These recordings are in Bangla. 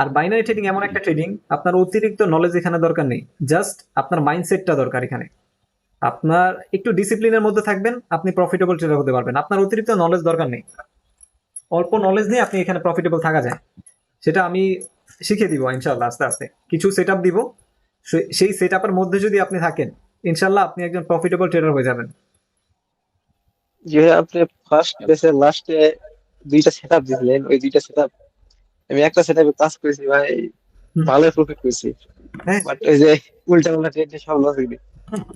আর বাইনারি ট্রেডিং এমন একটা ট্রেডিং, আপনার অতিরিক্ত নলেজ এখানে দরকার নেই, জাস্ট আপনার মাইন্ডসেটটা দরকার এখানে। আপনার একটু ডিসিপ্লিনের মধ্যে থাকবেন, আপনি প্রফিটেবল ট্রেডার হতে পারবেন। আপনার অতিরিক্ত নলেজ দরকার নেই, অল্প নলেজ নিয়ে আপনি এখানে প্রফিটেবল থাকা যায়। সেটা আমি শিখিয়ে দিব ইনশাল্লাহ আস্তে আস্তে। কিছু সেট আপ দিব, সেই সেট আপের মধ্যে যদি আপনি থাকেন, ইনশাল্লাহ আপনি একজন প্রফিটেবল ট্রেডার হয়ে যাবেন। যে আপনি ফার্স্ট বেসের লাস্টে দুইটা সেটআপ দিছিলেন, ওই দুইটা সেটআপ আমি একটা সেটআপে কাজ করেছি ভাই, হুম, ভালো প্রফিট করছি। হ্যাঁ, বাট ওই যে উল্টা পাল্টা ট্রেড সব লস হয়ে গেছে।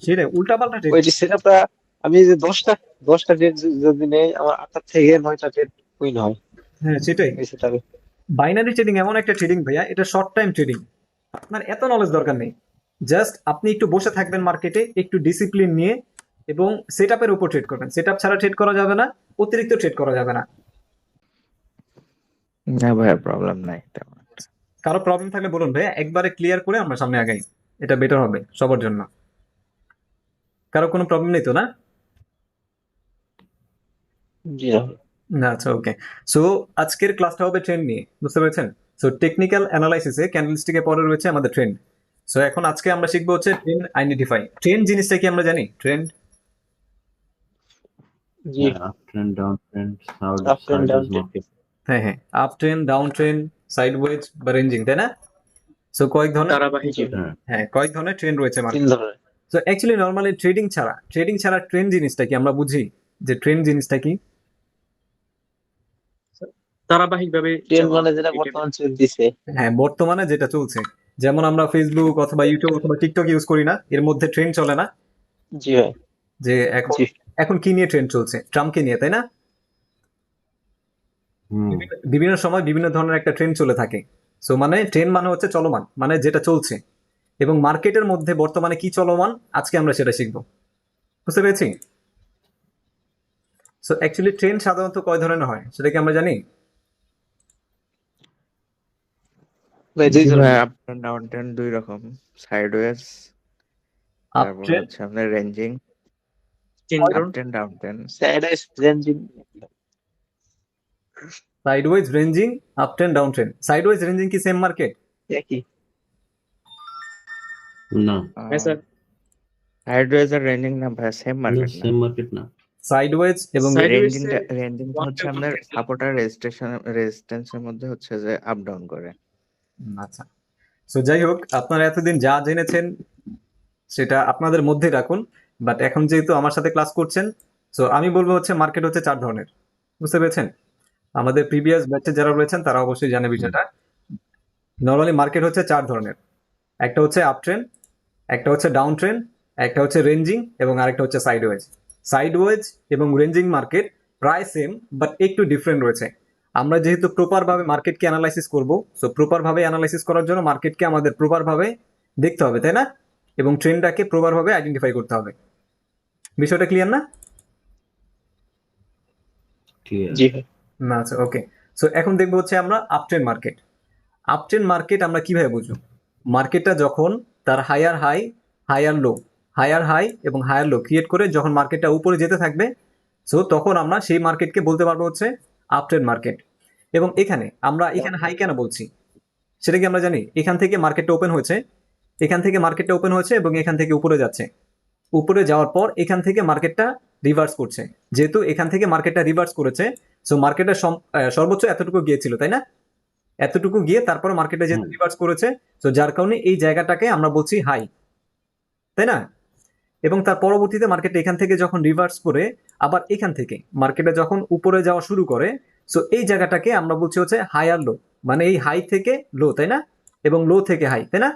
সেটাই উল্টা পাল্টা ট্রেড। ওই যে সেটআপটা আমি যে দশটা ট্রেড যদি নেই, আমার 8টা থেকে 9টা ট্রেড উইন হয় হ্যাঁ, সেটাই। ওই সেটআপে। বাইনারি ট্রেডিং এমন একটা ট্রেডিং ভাইয়া, এটা শর্ট টাইম ট্রেডিং। আপনার এত নলেজ দরকার নেই, জাস্ট আপনি একটু বসে থাকবেন মার্কেটে একটু ডিসিপ্লিন নিয়ে, এবং সেট আপের উপর ট্রেড করবেন। সেট আপ ছাড়া ট্রেড করা যাবে না, অতিরিক্ত ট্রেড করা যাবে না। না ভাইয়া, প্রবলেম নাই তেমন একটা। কারো প্রবলেম থাকলে বলুন ভাইয়া, একবারে ক্লিয়ার করে আমরা সামনে আগাই, এটা বেটার হবে সবার জন্য। কারো কোনো প্রবলেম নেই তো না? জি না। না, আচ্ছা, ওকে। সো আজকের ক্লাসটা হবে ট্রেন্ড নিয়ে, বুঝতে পেরেছেন? সো টেকনিক্যাল অ্যানালাইসিসে ক্যান্ডেলস্টিকের পরে রয়েছে আমাদের ট্রেন্ড। সো এখন আজকে আমরা শিখবো হচ্ছে ট্রেন্ড আইডেন্টিফাই। ট্রেন্ড জিনিসটা কি আমরা জানি? ট্রেন্ড, জি, Yeah, uptrend, downtrend, up and down sideways trade. market. হ্যাঁ হ্যাঁ, up trend, down trend, sideways বা রেঞ্জিং, তাই না? সো কয়েক ধরনের, ধারাবাহিক জি, হ্যাঁ, হ্যাঁ, কয়েক ধরনের ট্রেন্ড রয়েছে তিন মার্কেট। ধরনের। সো অ্যাকচুয়ালি নর্মালি ট্রেডিং ছাড়া ট্রেন্ড জিনিসটা কি আমরা বুঝি, যে ট্রেন্ড জিনিসটা কি? ধারাবাহিক ভাবে ট্রেন্ড যাওয়া মানে যেটা এটাই। বর্তমান চলতেছে। হ্যাঁ, বর্তমানে যেটা চলছে। যেমন আমরা ফেসবুক অথবা ইউটিউব অথবা টিকটক ইউজ করি না, এর মধ্যে ট্রেন্ড চলে না? জি ভাই। যে এখন জি, এখন কি নিয়ে ট্রেন্ড চলছে? ট্রাম্পকে নিয়ে, তাই না? হুম, বিভিন্ন সময় বিভিন্ন ধরনের একটা ট্রেন্ড চলে থাকে। সো মানে ট্রেন্ড মানে হচ্ছে চলমান, মানে যেটা চলছে। এবং মার্কেটের মধ্যে বর্তমানে কি চলমান, আজকে আমরা সেটা শিখবো। বুঝতে পেরেছি? সো অ্যাকচুয়ালি ট্রেন্ড সাধারণত কয় ধরনের হয় সেটা কি আমরা জানি? ভাই দুই জি ভাই, ধরনের। আপ ট্রেন্ড ডাউন ট্রেন্ড দুই রকম। সাইডওয়েজ, আপ তারপর ট্রেন্ড, হচ্ছে আপনার রেঞ্জিং। আপ কেন্দ্র ট্রেন্ড ডাউন ট্রেন্ড। স্যাডাইস ranging sideways, ranging, up trend, down trend. Sideways ranging কি সেম মার্কেট? একই। না, হ্যাঁ স্যার। সাইডওয়েজ আর রেঞ্জিং না ভাই, সেম না, মার্কেট না। সেম মার্কেট না। সাইডওয়েজ এবং সাইডওয়েজ রেঞ্জিংটা হচ্ছে আপনার সাপোর্ট আর রেজিস্ট্যান্সের মধ্যে হচ্ছে যে আপ ডাউন করে। আচ্ছা। সো যাই হোক, আপনারা এতদিন যা জেনেছেন সেটা আপনাদের মধ্যে রাখুন। বাট এখন যেহেতু আমার সাথে ক্লাস করছেন, সো আমি বলবো হচ্ছে মার্কেট হচ্ছে চার ধরনের। বুঝতে পেরেছেন? আমাদের প্রিভিয়াস ব্যাচে যারা রয়েছেন তারা অবশ্যই জানে বিষয়টা। নর্মালি মার্কেট হচ্ছে চার ধরনের। একটা হচ্ছে আপ ট্রেন্ড, একটা হচ্ছে ডাউন ট্রেন্ড, একটা হচ্ছে রেঞ্জিং, এবং আরেকটা হচ্ছে সাইডওয়েজ। সাইডওয়েজ এবং রেঞ্জিং মার্কেট প্রায় সেম, বাট একটু ডিফারেন্ট রয়েছে। আমরা যেহেতু প্রপার ভাবে মার্কেটকে অ্যানালাইসিস করব, সো প্রপার ভাবে অ্যানালাইসিস করার জন্য মার্কেটকে আমাদের প্রপার ভাবে দেখতে হবে, তাই না? এবং ট্রেন্ডটাকে প্রপার ভাবে আইডেন্টিফাই করতে হবে। বিষয়টা ক্লিয়ার না? ঠিক জি আছে। ভাই। না, আচ্ছা, ওকে। সো এখন দেখবো হচ্ছে আমরা আপট্রেন্ড মার্কেট। আপট্রেন্ড মার্কেট আমরা কিভাবে বুঝবো? মার্কেটটা যখন তার higher high, higher low, higher high এবং হায়ার লো ক্রিয়েট করে যখন মার্কেটটা উপরে যেতে থাকবে, সো তখন আমরা সেই মার্কেটকে বলতে পারবো হচ্ছে আপট্রেন্ড মার্কেট। এবং এখানে হাই কেন বলছি সেটা কি আমরা জানি? এখান থেকে মার্কেটটা ওপেন হয়েছে, এবং এখান থেকে উপরে যাচ্ছে। উপরে যাওয়ার পর এখান থেকে মার্কেটটা রিভার্স করছে। যেহেতু এখান থেকে মার্কেটটা রিভার্স করেছে, সো মার্কেটের সর্বোচ্চ এতটুকু গিয়েছিল, তাই না? এতটুকু গিয়ে তারপরে মার্কেটে যেহেতু হুম, রিভার্স করেছে, তো যার কারণে এই জায়গাটাকে আমরা বলছি হাই, তাই না? এবং তার পরবর্তীতে মার্কেট এখান থেকে যখন রিভার্স করে আবার এখান থেকে মার্কেটে যখন উপরে যাওয়া শুরু করে, সো এই জায়গাটাকে আমরা বলছি হচ্ছে হায়ার লো। মানে এই হাই থেকে লো, তাই না? এবং লো থেকে হাই, তাই না?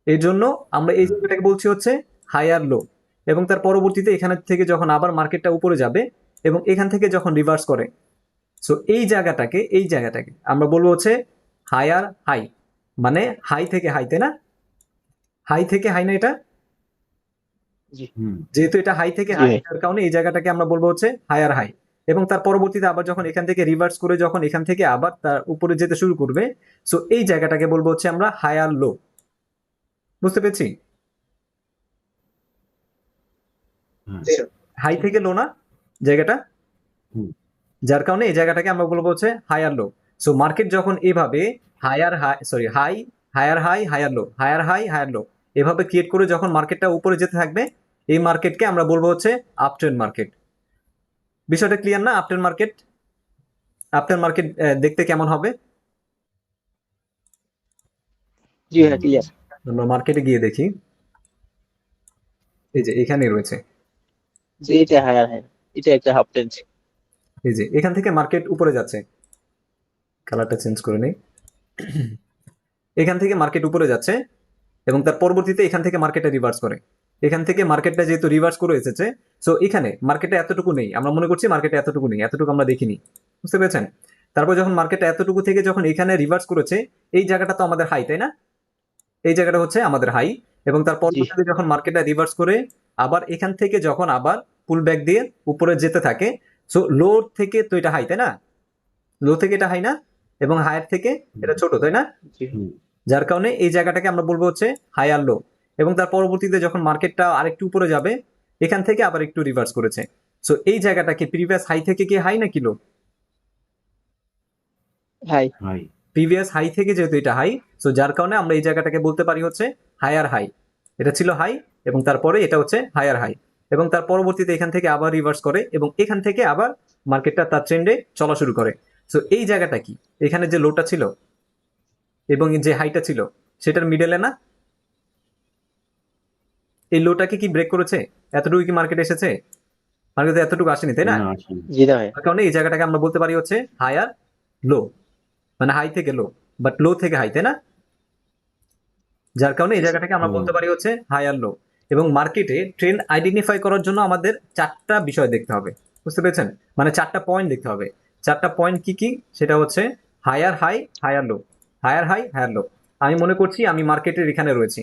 এই জন্য আমরা এই হুম, জায়গাটাকে বলছি হচ্ছে হায়ার লো। এবং তার পরবর্তীতে এখান থেকে যখন আবার মার্কেটটা উপরে যাবে এবং এখান থেকে যখন রিভার্স করে, সো এই জায়গাটাকে আমরা বলবো হচ্ছে হায়ার হাই। মানে হাই থেকে হাই, তাই না? হাই থেকে হাই না এটা? জি, হুম, যেহেতু এটা হাই থেকে জি হাই, ভাই। তার কারণে এই জায়গাটাকে আমরা বলবো হচ্ছে হায়ার হাই। এবং তার পরবর্তীতে আবার যখন এখান থেকে রিভার্স করে যখন এখান থেকে আবার তার উপরে যেতে শুরু করবে, সো এই জায়গাটাকে বলবো হচ্ছে আমরা হায়ার লো। বুঝতে পেরেছি? হ্যাঁ, হাই থেকে লো না জায়গাটা? হুম, যার কারণে এই জায়গাটাকে আমরা বলবো হচ্ছে হায়ার লো। সো মার্কেট যখন এভাবে higher high, sorry, high, higher high, higher low, higher high, higher low, এভাবে ক্রিয়েট করে যখন মার্কেটটা উপরে যেতে থাকবে, এই মার্কেটকে আমরা বলবো হচ্ছে আপ ট্রেন্ড মার্কেট। বিষয়টা ক্লিয়ার না? Up trend market, up trend market দেখতে কেমন হবে? জি ভাইয়া ক্লিয়ার। আমরা মার্কেটে গিয়ে দেখি, এই যে এখানে রয়েছে, যে এটা হায়ার হাই, এটা একটা হাফ টেন্স। এই যে এখান থেকে মার্কেট উপরে যাচ্ছে, কালারটা চেঞ্জ করে নেই, এখান থেকে মার্কেট উপরে যাচ্ছে এবং তার পরবর্তীতে এখান থেকে মার্কেটটা রিভার্স করে। এখান থেকে মার্কেটটা যেহেতু রিভার্স করে এসেছে, সো এখানে মার্কেটে এতটুকু নেই, আমরা মনে করছি মার্কেটে এতটুকু নেই, এতটুকু আমরা দেখিনি, বুঝতে পেরেছেন? তারপর যখন মার্কেটটা এতটুকু থেকে যখন এখানে রিভার্স করেছে, এই জায়গাটা তো আমাদের হাই, তাই না? এই জায়গাটা হচ্ছে আমাদের হাই, এবং তার পরবর্তীতে যখন মার্কেটটা রিভার্স করে আবার এখান থেকে যখন আবার পুল ব্যাক দিয়ে উপরে যেতে থাকে, সো লো থেকে তো এটা হাই, তাই না? লো থেকে এটা হাই না, এবং হায়ার থেকে এটা ছোট, তাই না? জি হুম, যার কারণে এই জায়গাটাকে আমরা বলবো হচ্ছে হাই আর লো, এবং তার পরবর্তীতে যখন মার্কেটটা আরেকটু উপরে যাবে, এখান থেকে আবার একটু রিভার্স করেছে, সো এই জায়গাটা কি প্রিভিয়াস হাই থেকে কি হাই নাকি লো? হাই। হাই। প্রিভিয়াস হাই থেকে যেহেতু এটা হাই, সো যার কারণে আমরা এই জায়গাটাকে বলতে পারি হচ্ছে হায়ার হাই। এটা ছিল হাই এবং তারপরে এটা হচ্ছে হায়ার হাই, এবং তার পরবর্তীতে এখান থেকে আবার রিভার্স করে এবং এখান থেকে আবার মার্কেটটা তার ট্রেন্ডে চলা শুরু করে। সো এই জায়গাটা কি, এখানে যে লোটা ছিল এবং যে হাইটা ছিল সেটার মিডলে না? এই লোটাকে কি ব্রেক করেছে? এতটুকু কি মার্কেট এসেছে? মার্কেটে এতটুকু আসেনি, তাই না? না, আসেনি। জি না ভাইয়া। তার কারণে এই জায়গাটাকে আমরা বলতে পারি হচ্ছে হায়ার লো, মানে হাই থেকে লো, বাট লো থেকে হাই, তাই না? যার কারণে এই জায়গাটাকে আমরা হুম। বলতে পারি হচ্ছে হাই আর লো। এবং মার্কেটে ট্রেন্ড আইডেন্টিফাই করার জন্য আমাদের চারটা বিষয় দেখতে হবে, বুঝতে পেরেছেন? মানে চারটা পয়েন্ট দেখতে হবে। চারটা পয়েন্ট কি কি? সেটা হচ্ছে higher high, higher low, higher high, higher low. আমি মনে করছি আমি মার্কেটের এখানে রয়েছি,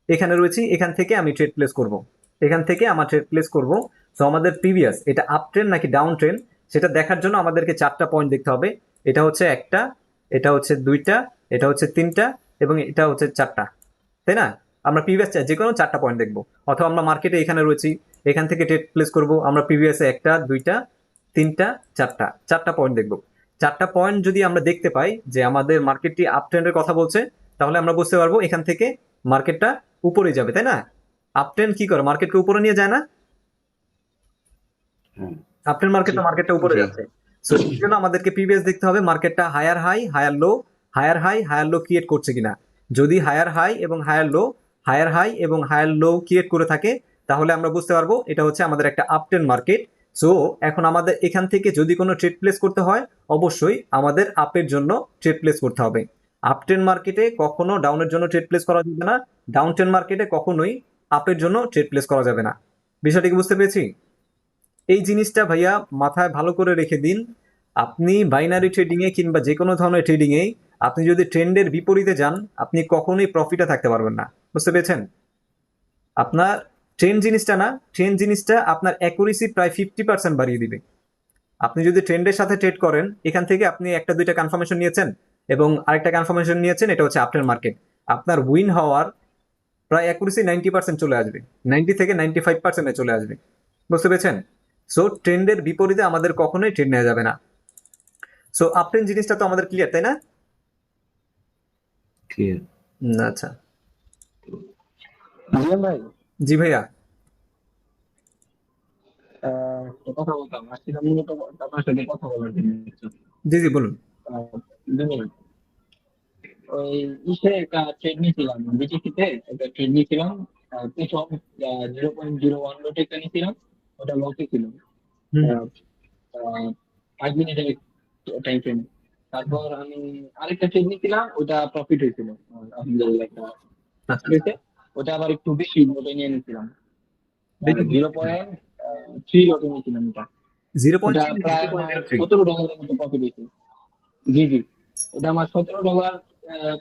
এখানে রয়েছি, এখান থেকে আমি ট্রেড প্লেস করব, এখান থেকে আমার ট্রেড প্লেস করব। সো আমাদের প্রিভিয়াস এটা আপ ট্রেন্ড নাকি ডাউন ট্রেন্ড সেটা দেখার জন্য আমাদেরকে চারটা পয়েন্ট দেখতে হবে। এটা হচ্ছে একটা, এটা হচ্ছে দুইটা, এটা হচ্ছে তিনটা, এবং এটা হচ্ছে চারটা, তাই না? আমরা প্রিভিয়াস যে কোনো চারটা পয়েন্ট দেখবো, অথবা আমরা মার্কেটে এখানে রয়েছি, এখান থেকে ট্রেড প্লেস করব, আমরা প্রিভিয়াসে একটা, দুইটা, তিনটা, চারটা, চারটা পয়েন্ট দেখবো। চারটা পয়েন্ট যদি আমরা দেখতে পাই যে আমাদের মার্কেটটি আপ ট্রেন্ডের কথা বলছে, তাহলে আমরা বুঝতে পারবো এখান থেকে মার্কেটটা উপরে যাবে, তাই না? আপ ট্রেন্ড কি করে, মার্কেটকে উপরে নিয়ে যায় না? হ্যাঁ। আপ ট্রেন্ড মার্কেট তো মার্কেটটা উপরে জি। যাচ্ছে। সো এই জন্য আমাদেরকে প্রিভিয়াস দেখতে হবে মার্কেটটা higher high, higher low, higher high, higher low create করছে কিনা। যদি হায়ার হাই এবং হায়ার লো, হায়ার হাই এবং হায়ার লো ক্রিয়েট করে থাকে, তাহলে আমরা বুঝতে পারবো এটা হচ্ছে আমাদের একটা আপ ট্রেন্ড মার্কেট। সো এখন আমাদের এখান থেকে যদি কোনো ট্রেড প্লেস করতে হয়, অবশ্যই আমাদের আপের জন্য ট্রেড প্লেস করতে হবে। আপ ট্রেন্ড মার্কেটে কখনো ডাউনের জন্য ট্রেড প্লেস করা যাবে না, ডাউন ট্রেন্ড মার্কেটে কখনোই আপের জন্য ট্রেড প্লেস করা যাবে না। বিষয়টি কি বুঝতে পেরেছি? এই জিনিসটা ভাইয়া মাথায় ভালো করে রেখে দিন। আপনি বাইনারি ট্রেডিং এ কিংবা যে কোনো ধরনের ট্রেডিং এ আপনি যদি ট্রেন্ডের বিপরীতে যান, আপনি কখনোই প্রফিটে থাকতে পারবেন না, বুঝতে পেরেছেন? আপনার ট্রেন্ড জিনিসটা না, ট্রেন্ড জিনিসটা আপনার অ্যাকুরেসি প্রায় 50% বাড়িয়ে দিবে। আপনি যদি ট্রেন্ডের সাথে ট্রেড করেন, এখান থেকে আপনি একটা দুইটা কনফার্মেশন নিয়েছেন এবং আরেকটা কনফার্মেশন নিয়েছেন, এটা হচ্ছে আফটার মার্কেট, আপনার উইন হওয়ার প্রায় অ্যাকুরেসি 90% চলে আসবে, 90 থেকে 95% চলে আসবে, বুঝতে পেরেছেন? সো ট্রেন্ডের বিপরীতে আমাদের কখনোই ট্রেড নেওয়া যাবে না। সো আপ ট্রেন্ড জিনিসটা তো আমাদের ক্লিয়ার, তাই না? ক্লিয়ার। আচ্ছা, জিয়ান ভাই, জি ভাইয়া। একটা কথা বলতাম, আসলে মূলত আপনার সাথে কথা বলার জন্য। জি জি বলুন। আহ, 2 মিনিট। ওই ইসে একটা ট্রেড নিয়েছিলাম, বিটিসিতে একটা ট্রেড নিয়েছিলাম। প্রথম 0.01 লটে একটা নিয়েছিলাম, ওটা লসে ছিল। হুম, আহ, আহ, 5 মিনিটের টাইম ফ্রেম। তারপর আমি আরেকটা ট্রেড নিয়েছিলাম, ওটা প্রফিট হয়েছিল। আলহামদুলিল্লাহ একটা আচ্ছা, হয়েছে। ওটা আবার একটু বেশি লটে নিয়ে নিয়েছিলাম, বেশি 0.3 লটে নিয়েছিলাম ওটা। ওটা প্রায় আমার $0.3। $17 মতো প্রফিট হয়েছে। জি জি, ওটা আমার $17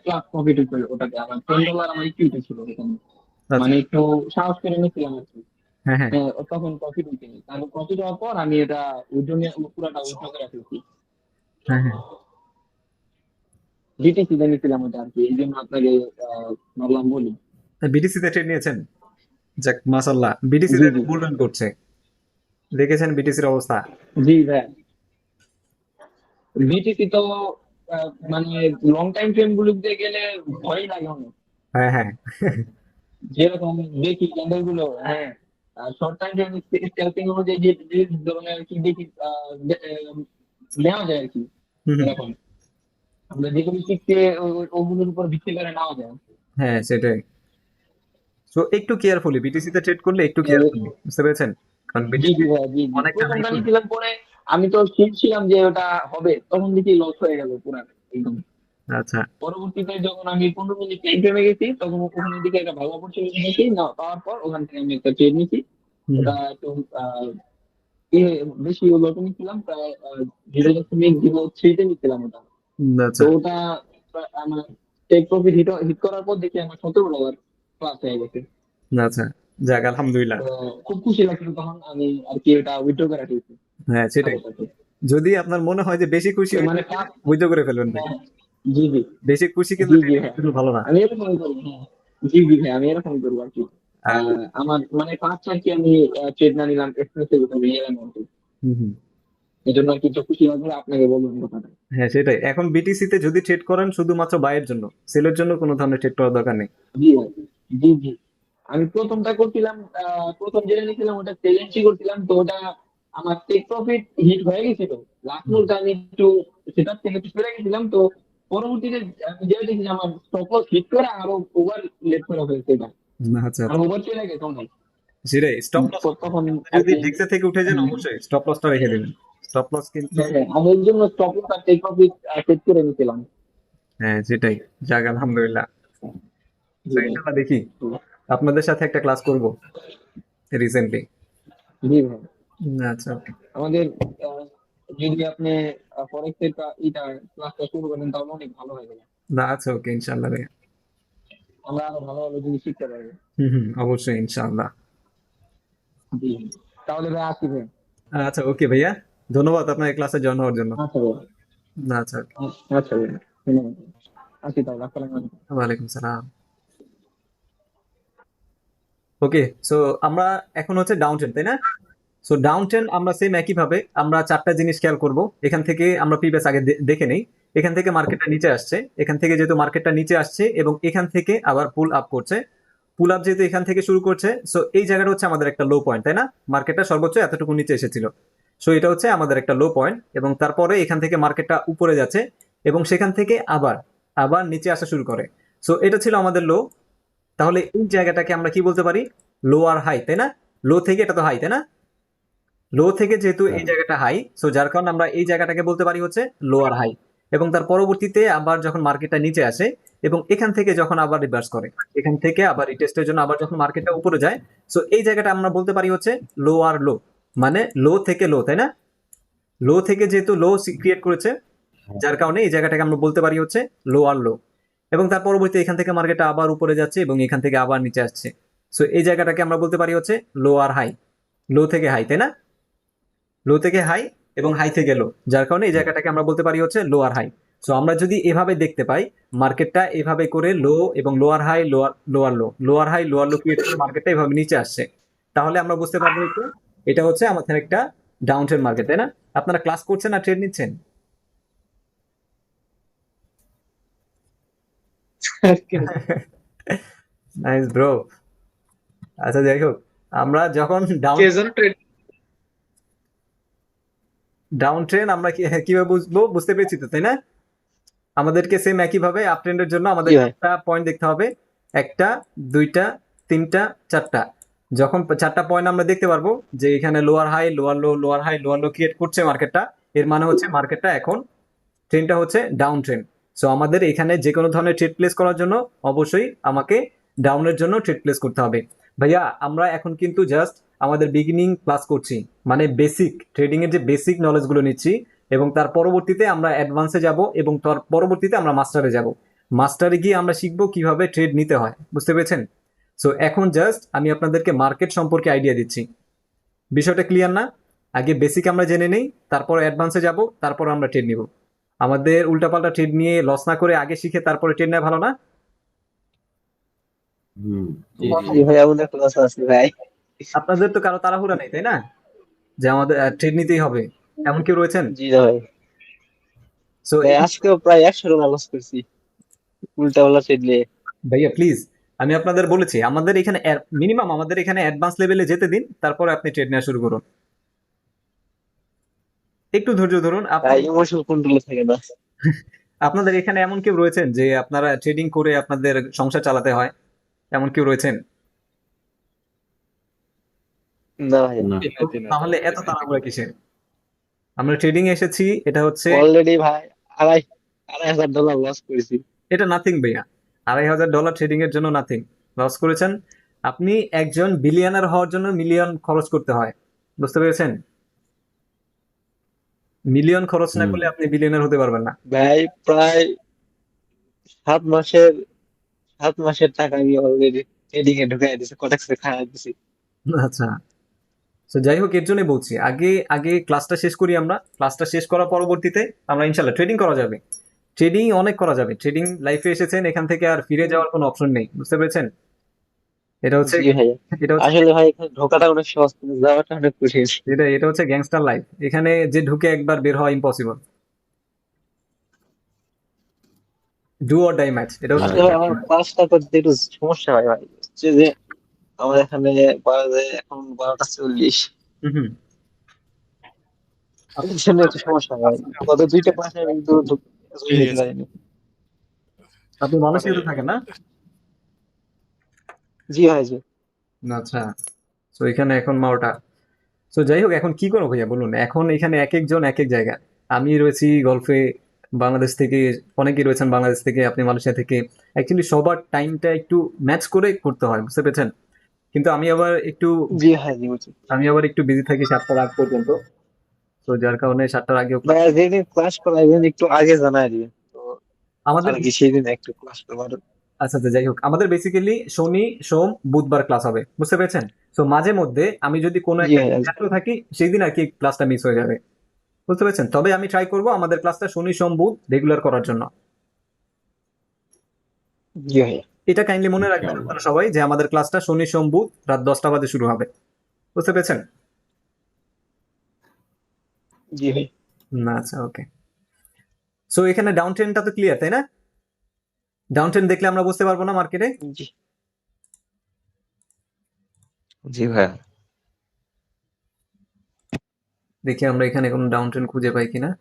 প্লাস প্রফিট হয়েছে ওটাতে। আবার $10 আমার ইকুইটি ছিল এখানে, মানে একটু সাহস করে নিয়েছিলাম আর কি। হ্যাঁ হ্যাঁ তখন প্রফিট হয়েছে, তারপর প্রফিট হওয়ার পর আমি এটা উইথড্র নিয়ে পুরোটা উইথড্র করে ফেলছি। হ্যাঁ হ্যাঁ। বিটিসি তে নিয়েছিলাম ওটা আর কি, এই জন্য আপনাকে ভাবলাম বলি। বিটিসি তে ট্রেড নিয়েছেন? যাক মাশাআল্লাহ, বিটিসি জি তে জি বুল রান করছে, দেখেছেন বিটিসির অবস্থা? জি ভাই, বিটিসি তো মানে লং টাইম ফ্রেম গুলোতে গেলে ভয় লাগে অনেক, হ্যাঁ হ্যাঁ যেরকম দেখি ক্যান্ডেল গুলো। হ্যাঁ, আর শর্ট টাইম ফ্রেম স্ক্যালপিং অনুযায়ী যে যে ধরনের আর কি দেখি নেওয়া যায় আর কি, হুম, হুম। এরকম আমরা যেগুলো শিখতে ওগুলোর উপর ভিত্তি করে নেওয়া যায়। হ্যাঁ সেটাই। সো একটু কেয়ারফুলি বিটিসিতে ট্রেড করলে একটু কেয়ারফুলি, বুঝতে পেরেছেন? কারণ জি বিটিসি জি ভাই, জি জি, অনেকটা হাই প্রথমটা নিয়েছিলাম, পরে আমি তো শিখছিলাম যে ওটা হবে, তখন দেখি লস হয়ে গেল পুরা একদম। আচ্ছা। পরবর্তীতে যখন আমি 15 মিনিট টাইম ফ্রেমে গেছি, তখন ওখানে দিকে একটা ভালো অপরচুনিটি নিয়েছি না, পাওয়ার পর ওখান থেকে আমি একটা ট্রেড নিয়েছি। হুম, ওটা একটু বেশি লটে নিয়েছিলাম, প্রায় 0.03-তে নিয়েছিলাম ওটা। তো আচ্ছা ওটা আমার টেক প্রফিট হিট হিট করার পর দেখি আমার $17 প্লাস হয়ে গেছে। আচ্ছা, যাক আলহামদুলিল্লাহ। তো খুব খুশি লাগছিল তখন, আমি আর কি এটা উইথড্র করে রাখছি হ্যাঁ সেটাই। সাথে সাথে। যদি আপনার মনে হয় যে বেশি খুশি তো হইতে মানে ফার্স্ট, উইথড্র করে ফেলবেন ভাই। জি জি, বেশি খুশি কিন্তু জি জি ট্রেডিং হ্যাঁ, এর জন্য ভালো না। আমি এরকমই করি, হ্যাঁ। জি জি হ্যাঁ, আমি এরকমই করবো আর কি। আর আমার মানে ফার্স্ট আর কি আমি ট্রেড না নিলাম এক্সপ্রেসের ভিতরে রিয়েল অ্যামাউন্টে। হুম, হুম। এই জন্য আর কি একটু খুশি লাগলো, আপনাকে বললাম কথাটা। হ্যাঁ সেটাই। এখন বিটিসিতে যদি ট্রেড করেন শুধুমাত্র বাইয়ের জন্য, সেলের জন্য কোনো ধরনের ট্রেড করার দরকার নেই। জি ভাই, জি জি। আমি প্রথমটা করছিলাম, প্রথম যেটা নিয়েছিলাম ওটা চ্যালেঞ্জ করছিলাম, তো ওটা আমার টেক প্রফিট হিট হয়ে গেছিল। লাস্ট হুম। মুহূর্তে আমি একটু সেটার থেকে একটু সরে গেছিলাম, তো পরবর্তীতে আমি যেটা দেখি যে আমার স্টপ লস হিট করে আরো ওভার লেট করে ফেলছে এটা, আচ্ছা আর আচ্ছা। ওভার চলে গেছে অনেক। সেটাই, স্টপ লস তখন আপনি আর যদি কি, ডিক্সে থেকে উঠে যান অবশ্যই স্টপ লসটা রেখে দিবেন। স্টপ লস কিন্তু হ্যাঁ হ্যাঁ, আমি এর জন্য স্টপ লস আর টেক প্রফিট সেট করে নিয়েছিলাম। হ্যাঁ সেটাই। যাক আলহামদুলিল্লাহ। জি তো ভাই, ইনশাল্লাহ দেখি আপনাদের সাথে একটা ক্লাস করব রিসেন্টলি। জি ভাই। আচ্ছা ওকে। আমাদের আহ, যদি আপনি ফরেক্সের এটা ক্লাসটা শুরু করেন তাহলে অনেক ভালো হয়ে যাবে, না আচ্ছা ওকে ইনশাল্লাহ ভাইয়া। আমরা আরো ভালো ভালো জিনিস শিখতে পারবো। হুম হুম, অবশ্যই ইনশাল্লাহ। জি, তাহলে ভাই আসি ভাই। আচ্ছা ওকে ভাইয়া, ধন্যবাদ আপনাকে ক্লাসে জয়েন হওয়ার জন্য। আচ্ছা ভাই, আচ্ছা ওকে। আচ্ছা ভাই, ধন্যবাদ। আসি তাহলে, আসসালামু আলাইকুম। ওয়ালাইকুম সালাম। ওকে, সো আমরা এখন হচ্ছে ডাউন ট্রেন্ড, তাই না? সো ডাউন ট্রেন্ড আমরা সেম একই ভাবে আমরা চারটা জিনিস খেয়াল করব। এখান থেকে আমরা প্রিভিয়াস আগে দেখে নেই। এখান থেকে মার্কেটটা নিচে আসছে, এখান থেকে যেহেতু মার্কেটটা নিচে আসছে এবং এখান থেকে আবার পুল আপ করছে, পুল আপ যেহেতু এখান থেকে শুরু করছে, সো এই জায়গাটা হচ্ছে আমাদের একটা লো পয়েন্ট, তাই না? মার্কেটটা সর্বোচ্চ এতটুকু নিচে এসেছিল। সো এটা হচ্ছে আমাদের একটা লো পয়েন্ট এবং তারপরে এখান থেকে মার্কেটটা উপরে যাচ্ছে এবং সেখান থেকে আবার আবার নিচে আসা শুরু করে। সো এটা ছিল আমাদের লো। তাহলে এই জায়গাটাকে আমরা কি বলতে পারি? লো আর হাই, তাই না? লো থেকে এটা তো হাই, তাই না? লো থেকে যেহেতু এই জায়গাটা হাই, সো যার কারণে আমরা এই জায়গাটাকে বলতে পারি হচ্ছে লো আর হাই। এবং তার পরবর্তীতে আবার যখন মার্কেটটা নিচে আসে এবং এখান থেকে যখন আবার রিভার্স করে, এখান থেকে আবার রিটেস্টের জন্য আবার যখন মার্কেটটা উপরে যায়, সো এই জায়গাটা আমরা বলতে পারি হচ্ছে লো আর লো, মানে লো থেকে লো, তাই না? লো থেকে যেহেতু লো ক্রিয়েট করেছে, যার কারণে এই জায়গাটাকে আমরা বলতে পারি হচ্ছে লো আর লো। এবং তার পরবর্তী এখান থেকে মার্কেটটা আবার উপরে যাচ্ছে এবং এখান থেকে আবার নিচে আসছে। সো এই জায়গাটাকে আমরা বলতে পারি হচ্ছে লো আর হাই, লো থেকে হাই, তাই না? লো থেকে হাই এবং হাই থেকে লো, যার কারণে এই জায়গাটাকে আমরা বলতে পারি হচ্ছে লো আর হাই। সো আমরা যদি এভাবে দেখতে পাই মার্কেটটা এভাবে করে লো এবং lower high, lower lower low, lower high lower low create করে মার্কেটটা এভাবে নিচে আসছে, তাহলে আমরা বুঝতে পারবো যে এটা হচ্ছে আমাদের একটা ডাউন ট্রেন্ড মার্কেট, তাই না? আপনারা ক্লাস করছেন না ট্রেড নিচ্ছেন? Nice bro. আচ্ছা যাই হোক, আমরা যখন কে যেন ট্রেড ডাউন ট্রেন্ড আমরা কিভাবে বুঝবো, বুঝতে পেরেছি তো, তাই না? আমাদেরকে সেম একই ভাবে আপ ট্রেন্ডের জন্য আমাদের জি ভাই, চারটা পয়েন্ট দেখতে হবে। একটা, দুইটা, তিনটা, চারটা। যখন চারটা পয়েন্ট আমরা দেখতে পারবো যে এখানে lower high lower low, lower high lower low create করছে মার্কেটটা, এর মানে হচ্ছে মার্কেটটা এখন ট্রেন্ডটা হচ্ছে ডাউন ট্রেন্ড। সো আমাদের এখানে যে কোনো ধরনের ট্রেড প্লেস করার জন্য অবশ্যই আমাকে ডাউনের জন্য ট্রেড প্লেস করতে হবে। ভাইয়া আমরা এখন কিন্তু জাস্ট আমাদের বিগিনিং ক্লাস করছি, মানে বেসিক ট্রেডিং এর যে বেসিক নলেজ গুলো নিচ্ছি এবং তার পরবর্তীতে আমরা অ্যাডভান্সে যাব এবং তার পরবর্তীতে আমরা মাস্টারে যাব। মাস্টারে গিয়ে আমরা শিখবো কিভাবে ট্রেড নিতে হয়, বুঝতে পেরেছেন? সো এখন জাস্ট আমি আপনাদেরকে মার্কেট সম্পর্কে আইডিয়া দিচ্ছি। বিষয়টা ক্লিয়ার না? আগে বেসিক আমরা জেনে নেই, তারপর অ্যাডভান্সে যাব, তারপর আমরা ট্রেড নিব। আমাদের উল্টাপাল্টা ট্রেড নিয়ে লস না করে আগে শিখে তারপরে ট্রেড নেওয়া ভালো না? হুম, জি জি জি ভাই, আমাদের ক্লাস আছে ভাই। আপনাদের তো কারো তাড়াহুড়া নেই, তাই না? যে আমাদের ট্রেড নিতেই হবে, এমন কেউ রয়েছেন? জি ভাই, সো ভাই আজকেও প্রায় $100 লস করছি উল্টা পাল্টা ট্রেড নিয়ে। ভাইয়া প্লিজ, আমি আপনাদের বলেছি আমাদের এখানে মিনিমাম আমাদের এখানে অ্যাডভান্স লেভেলে যেতে দিন, তারপরে আপনি ট্রেড নেওয়া শুরু করুন। একটু ধৈর্য ধরুন আপনি। ভাই ইমোশনাল কন্ট্রোলে থাকে না। আপনাদের এখানে এমন কেউ রয়েছেন যে আপনারা ট্রেডিং করে আপনাদের সংসার চালাতে হয়? এমন কেউ রয়েছেন? না ভাই, না। তাহলে এত তাড়াহুড়া কিসের? আমরা ট্রেডিং এ এসেছি, এটা হচ্ছে, অলরেডি ভাই আড়াই $2,500 লস করেছি। এটা নাথিং ভাইয়া। $2,500 ট্রেডিং এর জন্য নাথিং। লস করেছেন? আপনি একজন বিলিয়নার হওয়ার জন্য মিলিয়ন খরচ করতে হয়, বুঝতে পেরেছেন? মিলিয়ন খরচ না হুম। করলে আপনি বিলিয়নার হতে পারবেন না। ভাই প্রায় 7 মাসের 7 মাসের টাকা আমি অলরেডি ট্রেডিং এ ঢুকাই দিছি, কটেক্সে খাওয়া দিছি। আচ্ছা, তো যাই হোক, এর জন্যই বলছি আগে আগে ক্লাসটা শেষ করি। আমরা ক্লাসটা শেষ করার পরবর্তীতে আমরা ইনশাল্লাহ ট্রেডিং করা যাবে। ট্রেডিং অনেক করা যাবে। ট্রেডিং লাইফে এসেছেন, এখান থেকে আর ফিরে যাওয়ার কোনো অপশন নেই, বুঝতে পেরেছেন? এটা হচ্ছে জি ভাই, এটা হচ্ছে আসলে ভাই এখানে ঢোকাটা অনেক সহজ কিন্তু যাওয়াটা অনেক কঠিন। এটা হচ্ছে গ্যাংস্টার লাইফ। এখানে যে ঢুকে একবার বের হওয়া impossible. Do or die match, এটা হচ্ছে। আসলে ভাই আমার ক্লাসটা করতে একটু সমস্যা হয় ভাই, হচ্ছে যে আমার এখানে বাজে এখন 12টা 40। হুম হুম। এই জন্য একটু সমস্যা হয়। গত 2টা ক্লাসে আমি কিন্তু জয়েন দিতে পারিনি। আপনি মালয়েশিয়াতে থাকেন না? জি ভাই জি। আচ্ছা, তো এখানে এখন 12টা। তো যাই হোক, এখন কি করবো ভাইয়া বলুন? এখন এখানে এক একজন এক এক জায়গায়। আমি রয়েছি গলফে, বাংলাদেশ থেকে। অনেকেই রয়েছেন বাংলাদেশ থেকে, আপনি মালয়েশিয়া থেকে। অ্যাকচুয়ালি সবার টাইমটা একটু ম্যাচ করে করতে হয়, বুঝতে পেরেছেন? কিন্তু জি ভাই জি বুঝছি। আমি আবার একটু বিজি থাকি 7টার আগ পর্যন্ত। তো যার কারণে 7টার আগেও ক্লাস। ভাই যেদিন ক্লাস করাইবেন একটু আগে জানাই দিবেন তো, আমাদের আর কি সেদিন একটু ক্লাস করবো। আচ্ছা আচ্ছা, যাই হোক, আমাদের বেসিক্যালি শনি সোম বুধবার ক্লাস হবে, বুঝতে পেরেছেন? তো মাঝে মধ্যে আমি যদি কোনো জি একটা ভাই ব্যস্ত থাকি, সেই দিন আর কি ক্লাসটা মিস হয়ে যাবে, বুঝতে পেরেছেন? তবে আমি ট্রাই করব আমাদের ক্লাসটা শনি সোম বুধ রেগুলার করার জন্য। জি ভাই এটা কাইন্ডলি মনে রাখবেন ইনশাআল্লাহ। আপনারা সবাই, যে আমাদের ক্লাসটা শনি সোম বুধ রাত 10টা বাজে শুরু হবে, বুঝতে পেরেছেন? জি ভাই না, আচ্ছা, ওকে। সো এখানে ডাউন ট্রেন্ডটা তো ক্লিয়ার, তাই না? ডাউন ট্রেন্ড দেখলে আমরা বুঝতে পারবো না মার্কেটে? জি। জি ভাইয়া। দেখি আমরা এখানে কোনো ডাউন ট্রেন্ড খুঁজে পাই কিনা।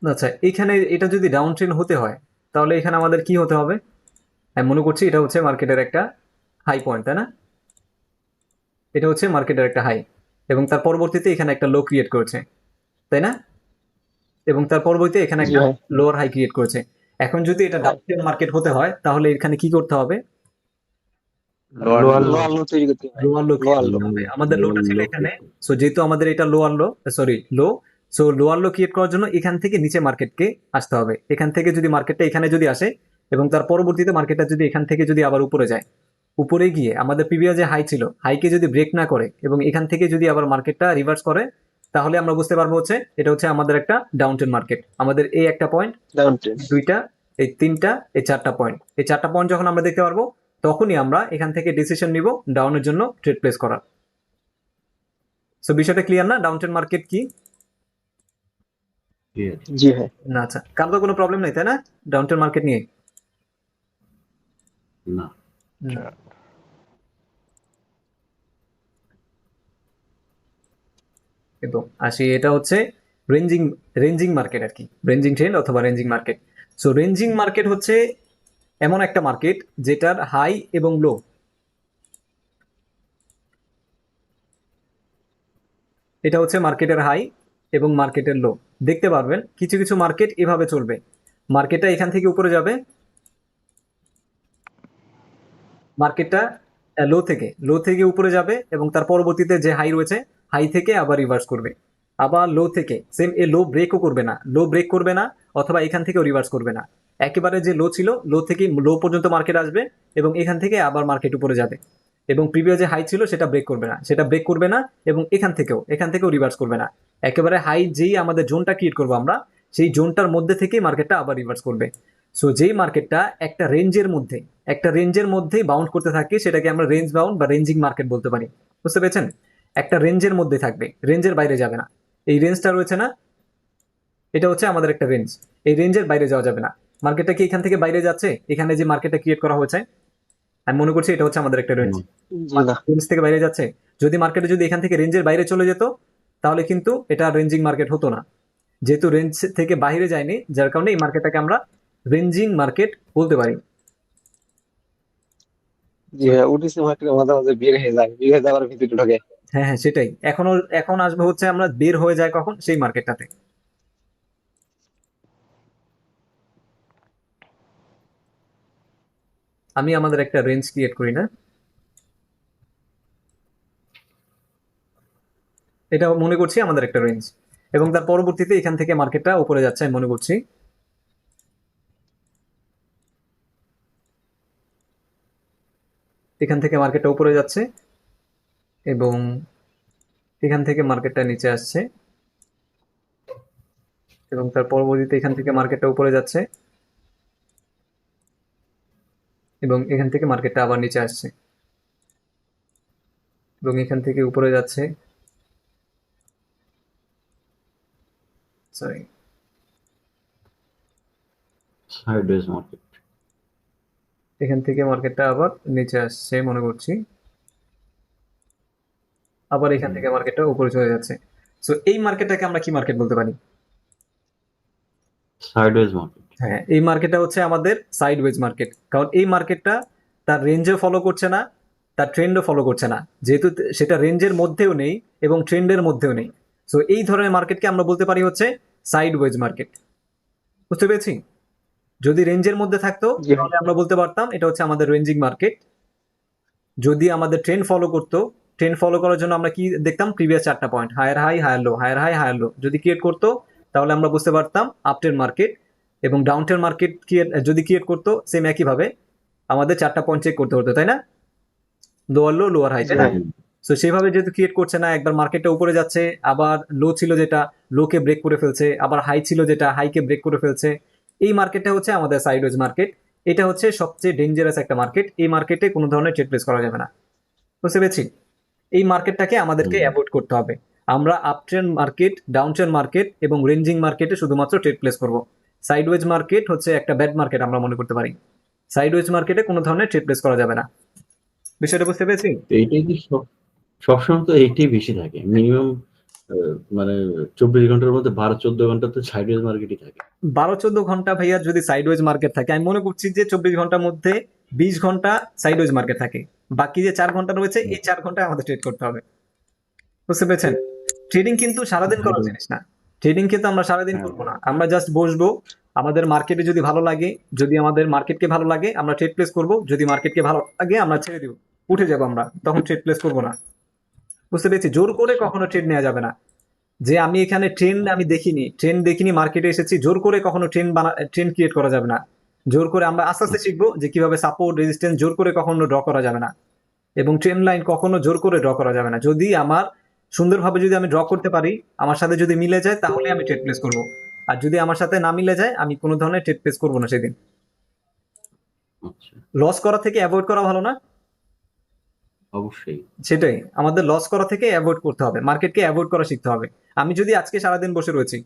আচ্ছা, এখানে এটা যদি ডাউন ট্রেন্ড হতে হয়, তাহলে এখানে আমাদের কি হতে হবে? আমি মনে করছি এটা হচ্ছে মার্কেটের একটা হাই পয়েন্ট, তাই না? এটা হচ্ছে মার্কেটের একটা হাই, এবং তার পরবর্তীতে এখানে একটা লো ক্রিয়েট করেছে, তাই না? এবং তার পরবর্তীতে এখানে জি একটা ভাই লোয়ার হাই ক্রিয়েট করেছে। এখন যদি এটা ডাউন ট্রেন্ড মার্কেট হতে হয়, তাহলে এখানে কি করতে হবে? Lower lower low. লোয়ার লো তৈরি করতে হয়। লোয়ার লো ক্রিয়েট লোয়ার লো করতে হবে। আমাদের লোটা ছিল লো এখানে। সো যেহেতু আমাদের এটা লোয়ার লো, সরি লো, সো লোয়ার লো ক্রিয়েট করার জন্য এখান থেকে নিচে মার্কেটকে আসতে হবে। এখান থেকে যদি মার্কেটটা এখানে যদি আসে, এবং তার পরবর্তীতে মার্কেটটা যদি এখান থেকে যদি আবার উপরে যায়, উপরে গিয়ে আমাদের প্রিভিয়াস যে হাই ছিল, হাইকে যদি ব্রেক না করে এবং এখান থেকে যদি আবার মার্কেটটা রিভার্স করে, তাহলে আমরা বুঝতে পারবো হচ্ছে এটা হচ্ছে আমাদের একটা ডাউন ট্রেন্ড মার্কেট। আমাদের এই একটা পয়েন্ট, ডাউন ট্রেন্ড। দুইটা, এই তিনটা, এই চারটা পয়েন্ট, এই চারটা পয়েন্ট যখন আমরা দেখতে পারবো, তখনই আমরা এখান থেকে ডিসিশন নিব ডাউনের জন্য ট্রেড প্লেস করার। সো বিষয়টা ক্লিয়ার না ডাউন ট্রেন্ড মার্কেট কি? ক্লিয়ার। জি ভাই না, আচ্ছা, কারো তো কোনো প্রবলেম নেই, তাই না, ডাউন ট্রেন্ড মার্কেট নিয়ে? না। না। কিন্তু আসি, এটা হচ্ছে রেঞ্জিং রেঞ্জিং মার্কেট আর কি, রেঞ্জিং ট্রেন্ড অথবা ranging market. So ranging market হচ্ছে এমন একটা মার্কেট যেটার হাই এবং লো, এটা হচ্ছে মার্কেটের হাই এবং মার্কেটের লো। দেখতে পারবেন কিছু কিছু মার্কেট এভাবে চলবে, মার্কেটটা এখান থেকে উপরে যাবে, মার্কেটটা লো থেকে উপরে যাবে, এবং তার পরবর্তীতে যে হাই রয়েছে, হাই থেকে আবার রিভার্স করবে, আবার লো থেকে সেম এ লো ব্রেকও করবে না, লো ব্রেক করবে না, অথবা এখান থেকেও রিভার্স করবে না, একেবারে যে লো ছিল, লো থেকে লো পর্যন্ত মার্কেট আসবে এবং এখান থেকে আবার মার্কেট উপরে যাবে, এবং প্রিভিয়াস যে হাই ছিল সেটা ব্রেক করবে না, এবং এখান থেকেও রিভার্স করবে না। একেবারে হাই যেই আমাদের জোনটা ক্রিয়েট করবো আমরা, সেই জোনটার মধ্যে থেকে মার্কেটটা আবার রিভার্স করবে। সো যেই মার্কেটটা একটা রেঞ্জের মধ্যেই বাউন্ড করতে থাকে সেটাকে আমরা রেঞ্জ বাউন্ড বা রেঞ্জিং মার্কেট বলতে পারি। বুঝতে পেরেছেন? একটা রেঞ্জের মধ্যে থাকবে, রেঞ্জের বাইরে যাবে না। এই রেঞ্জটা রয়েছে না, এটা হচ্ছে আমাদের একটা রেঞ্জ। এই রেঞ্জের বাইরে যাওয়া যাবে না। মার্কেটটা কি এখান থেকে বাইরে যাচ্ছে? এখানে যে মার্কেটটা ক্রিয়েট করা হয়েছে, আমি মনে করছি এটা হচ্ছে আমাদের একটা রেঞ্জ। জি না। রেঞ্জ থেকে বাইরে যাচ্ছে। যদি মার্কেটে যদি এখান থেকে রেঞ্জের বাইরে চলে যেত, তাহলে কিন্তু এটা রেঞ্জিং মার্কেট হতো না। যেহেতু রেঞ্জ থেকে বাইরে যায়নি, যার কারণে এই মার্কেটটাকে আমরা রেঞ্জিং মার্কেট বলতে পারি। জি ভাই, ওটিসি মার্কেটের মাঝে মাঝে বের হয়ে যাওয়ার ভিতরে ঢোকে। হ্যাঁ হ্যাঁ, সেটাই। এখন আসবে হচ্ছে আমরা বের হয়ে যায় কখন, সেই মার্কেটটাতে। আমি আমাদের একটা রেঞ্জ ক্রিয়েট করি না, এটা মনে করছি আমাদের একটা রেঞ্জ, এবং তার পরবর্তীতে এখান থেকে মার্কেটটা উপরে যাচ্ছে আমি মনে করছি। এখান থেকে মার্কেটটা উপরে যাচ্ছে এবং এখান থেকে মার্কেটটা নিচে আসছে, এবং তার পরবর্তীতে এখান থেকে মার্কেটটা উপরে যাচ্ছে এবং এখান থেকে মার্কেটটা আবার নিচে আসছে, এবং এখান থেকে উপরে যাচ্ছে। Sorry, sideways market. এখান থেকে মার্কেটটা আবার নিচে আসছে মনে করছি, আবার এখান থেকে মার্কেটটা উপরে চলে যাচ্ছে। সো এই মার্কেটটাকে আমরা কি মার্কেট বলতে পারি? Sideways market. হ্যাঁ, এই মার্কেটটা হচ্ছে আমাদের সাইডওয়েজ মার্কেট, কারণ এই মার্কেটটা তার রেঞ্জও ফলো করছে না, তার ট্রেন্ডও ফলো করছে না, যেহেতু সেটা রেঞ্জের মধ্যেও নেই এবং ট্রেন্ডের মধ্যেও নেই। সো এই ধরনের মার্কেটকে আমরা বলতে পারি হচ্ছে সাইডওয়েজ মার্কেট। বুঝতে পেরেছি? যদি রেঞ্জের মধ্যে থাকতো জি ভাই। তাহলে আমরা বলতে পারতাম এটা হচ্ছে আমাদের রেঞ্জিং মার্কেট। যদি আমাদের ট্রেন্ড ফলো করতো, ট্রেন্ড ফলো করার জন্য আমরা কি দেখতাম? প্রিভিয়াস 4টা point, higher high higher low, higher high higher low যদি ক্রিয়েট করতো, তাহলে আমরা বুঝতে পারতাম আপট্রেন্ড মার্কেট। এবং ডাউনট্রেন্ড মার্কেট যদি ক্রিয়েট করতো, সেম একইভাবে আমাদের 4টা পয়েন্ট চেক করতে হতো, তাই না? লোয়ার লো, লোয়ার হাই, তাই না? সো সেইভাবে যেহেতু ক্রিয়েট করছে না, একবার মার্কেটটা উপরে যাচ্ছে, আবার লো ছিল যেটা, লোকে ব্রেক করে ফেলছে, আবার হাই ছিল যেটা, হাইকে ব্রেক করে ফেলছে। এই মার্কেটটা হচ্ছে আমাদের সাইডওয়েজ মার্কেট। এটা হচ্ছে সবচেয়ে ডেঞ্জারাস একটা মার্কেট। এই মার্কেটে কোনো ধরনের ট্রেড প্লেস করা যাবে না। বুঝতে পেরেছি? এই মার্কেটটাকে আমাদেরকে অ্যাভয়েড করতে হবে। আমরা আপট্রেন্ড মার্কেট, ডাউনট্রেন্ড মার্কেট এবং রেঞ্জিং মার্কেটে শুধুমাত্র ট্রেড প্লেস করব। সাইডওয়েজ মার্কেট হচ্ছে একটা ব্যাড মার্কেট আমরা মনে করতে পারি। সাইডওয়েজ মার্কেটে কোনো ধরনের ট্রেড প্লেস করা যাবে না। বিষয়টা বুঝতে পেরেছি? এইটাই কি সবসময় তো এইটাই বেশি থাকে মিনিমাম, মানে 24 ঘন্টার মধ্যে 12-14 ঘন্টা তো সাইডওয়েজ মার্কেটই থাকে। 12-14 ঘন্টা ভাইয়া যদি সাইডওয়েজ মার্কেট থাকে, আমি মনে করছি যে 24 ঘন্টার মধ্যে 20 ঘন্টা সাইডওয়েজ মার্কেট থাকে। বাকি যে 4 ঘন্টা রয়েছে, এই 4 ঘন্টায় আমাদের ট্রেড করতে হবে। বুঝতে পেরেছেন? ট্রেডিং কিন্তু সারাদিন করার জিনিস না। ট্রেডিং কিন্তু আমরা সারাদিন করবো না, আমরা জাস্ট বসবো। আমাদের মার্কেটে যদি ভালো লাগে, যদি আমাদের মার্কেটকে ভালো লাগে, আমরা ট্রেড প্লেস করব। যদি মার্কেটকে ভালো লাগে, আমরা ছেড়ে দিব, উঠে যাবো আমরা, তখন ট্রেড প্লেস করবো না। বুঝতে পেরেছি? জোর করে কখনো ট্রেড নেওয়া যাবে না। যে আমি এখানে ট্রেন্ড দেখিনি মার্কেটে এসেছি, জোর করে কখনো ট্রেন্ড ক্রিয়েট করা যাবে না। জোর করে আমরা আস্তে আস্তে শিখবো যে কিভাবে সাপোর্ট রেজিস্ট্যান্স জোর করে কখনো ড্র করা যাবে না, এবং ট্রেন্ড লাইন কখনো জোর করে ড্র করা যাবে না। যদি আমার সুন্দরভাবে যদি আমি ড্র করতে পারি, আমার সাথে যদি মিলে যায়, তাহলে আমি ট্রেড প্লেস করব। আর যদি আমার সাথে না মিলে যায়, আমি কোনো ধরনের ট্রেড প্লেস করবো না সেদিন। আচ্ছা, লস করা থেকে অ্যাভয়েড করা ভালো না? অবশ্যই। সেটাই, আমাদের লস করা থেকে অ্যাভয়েড করতে হবে, মার্কেটকে অ্যাভয়েড করা শিখতে হবে। আমি যদি আজকে সারাদিন বসে রয়েছি,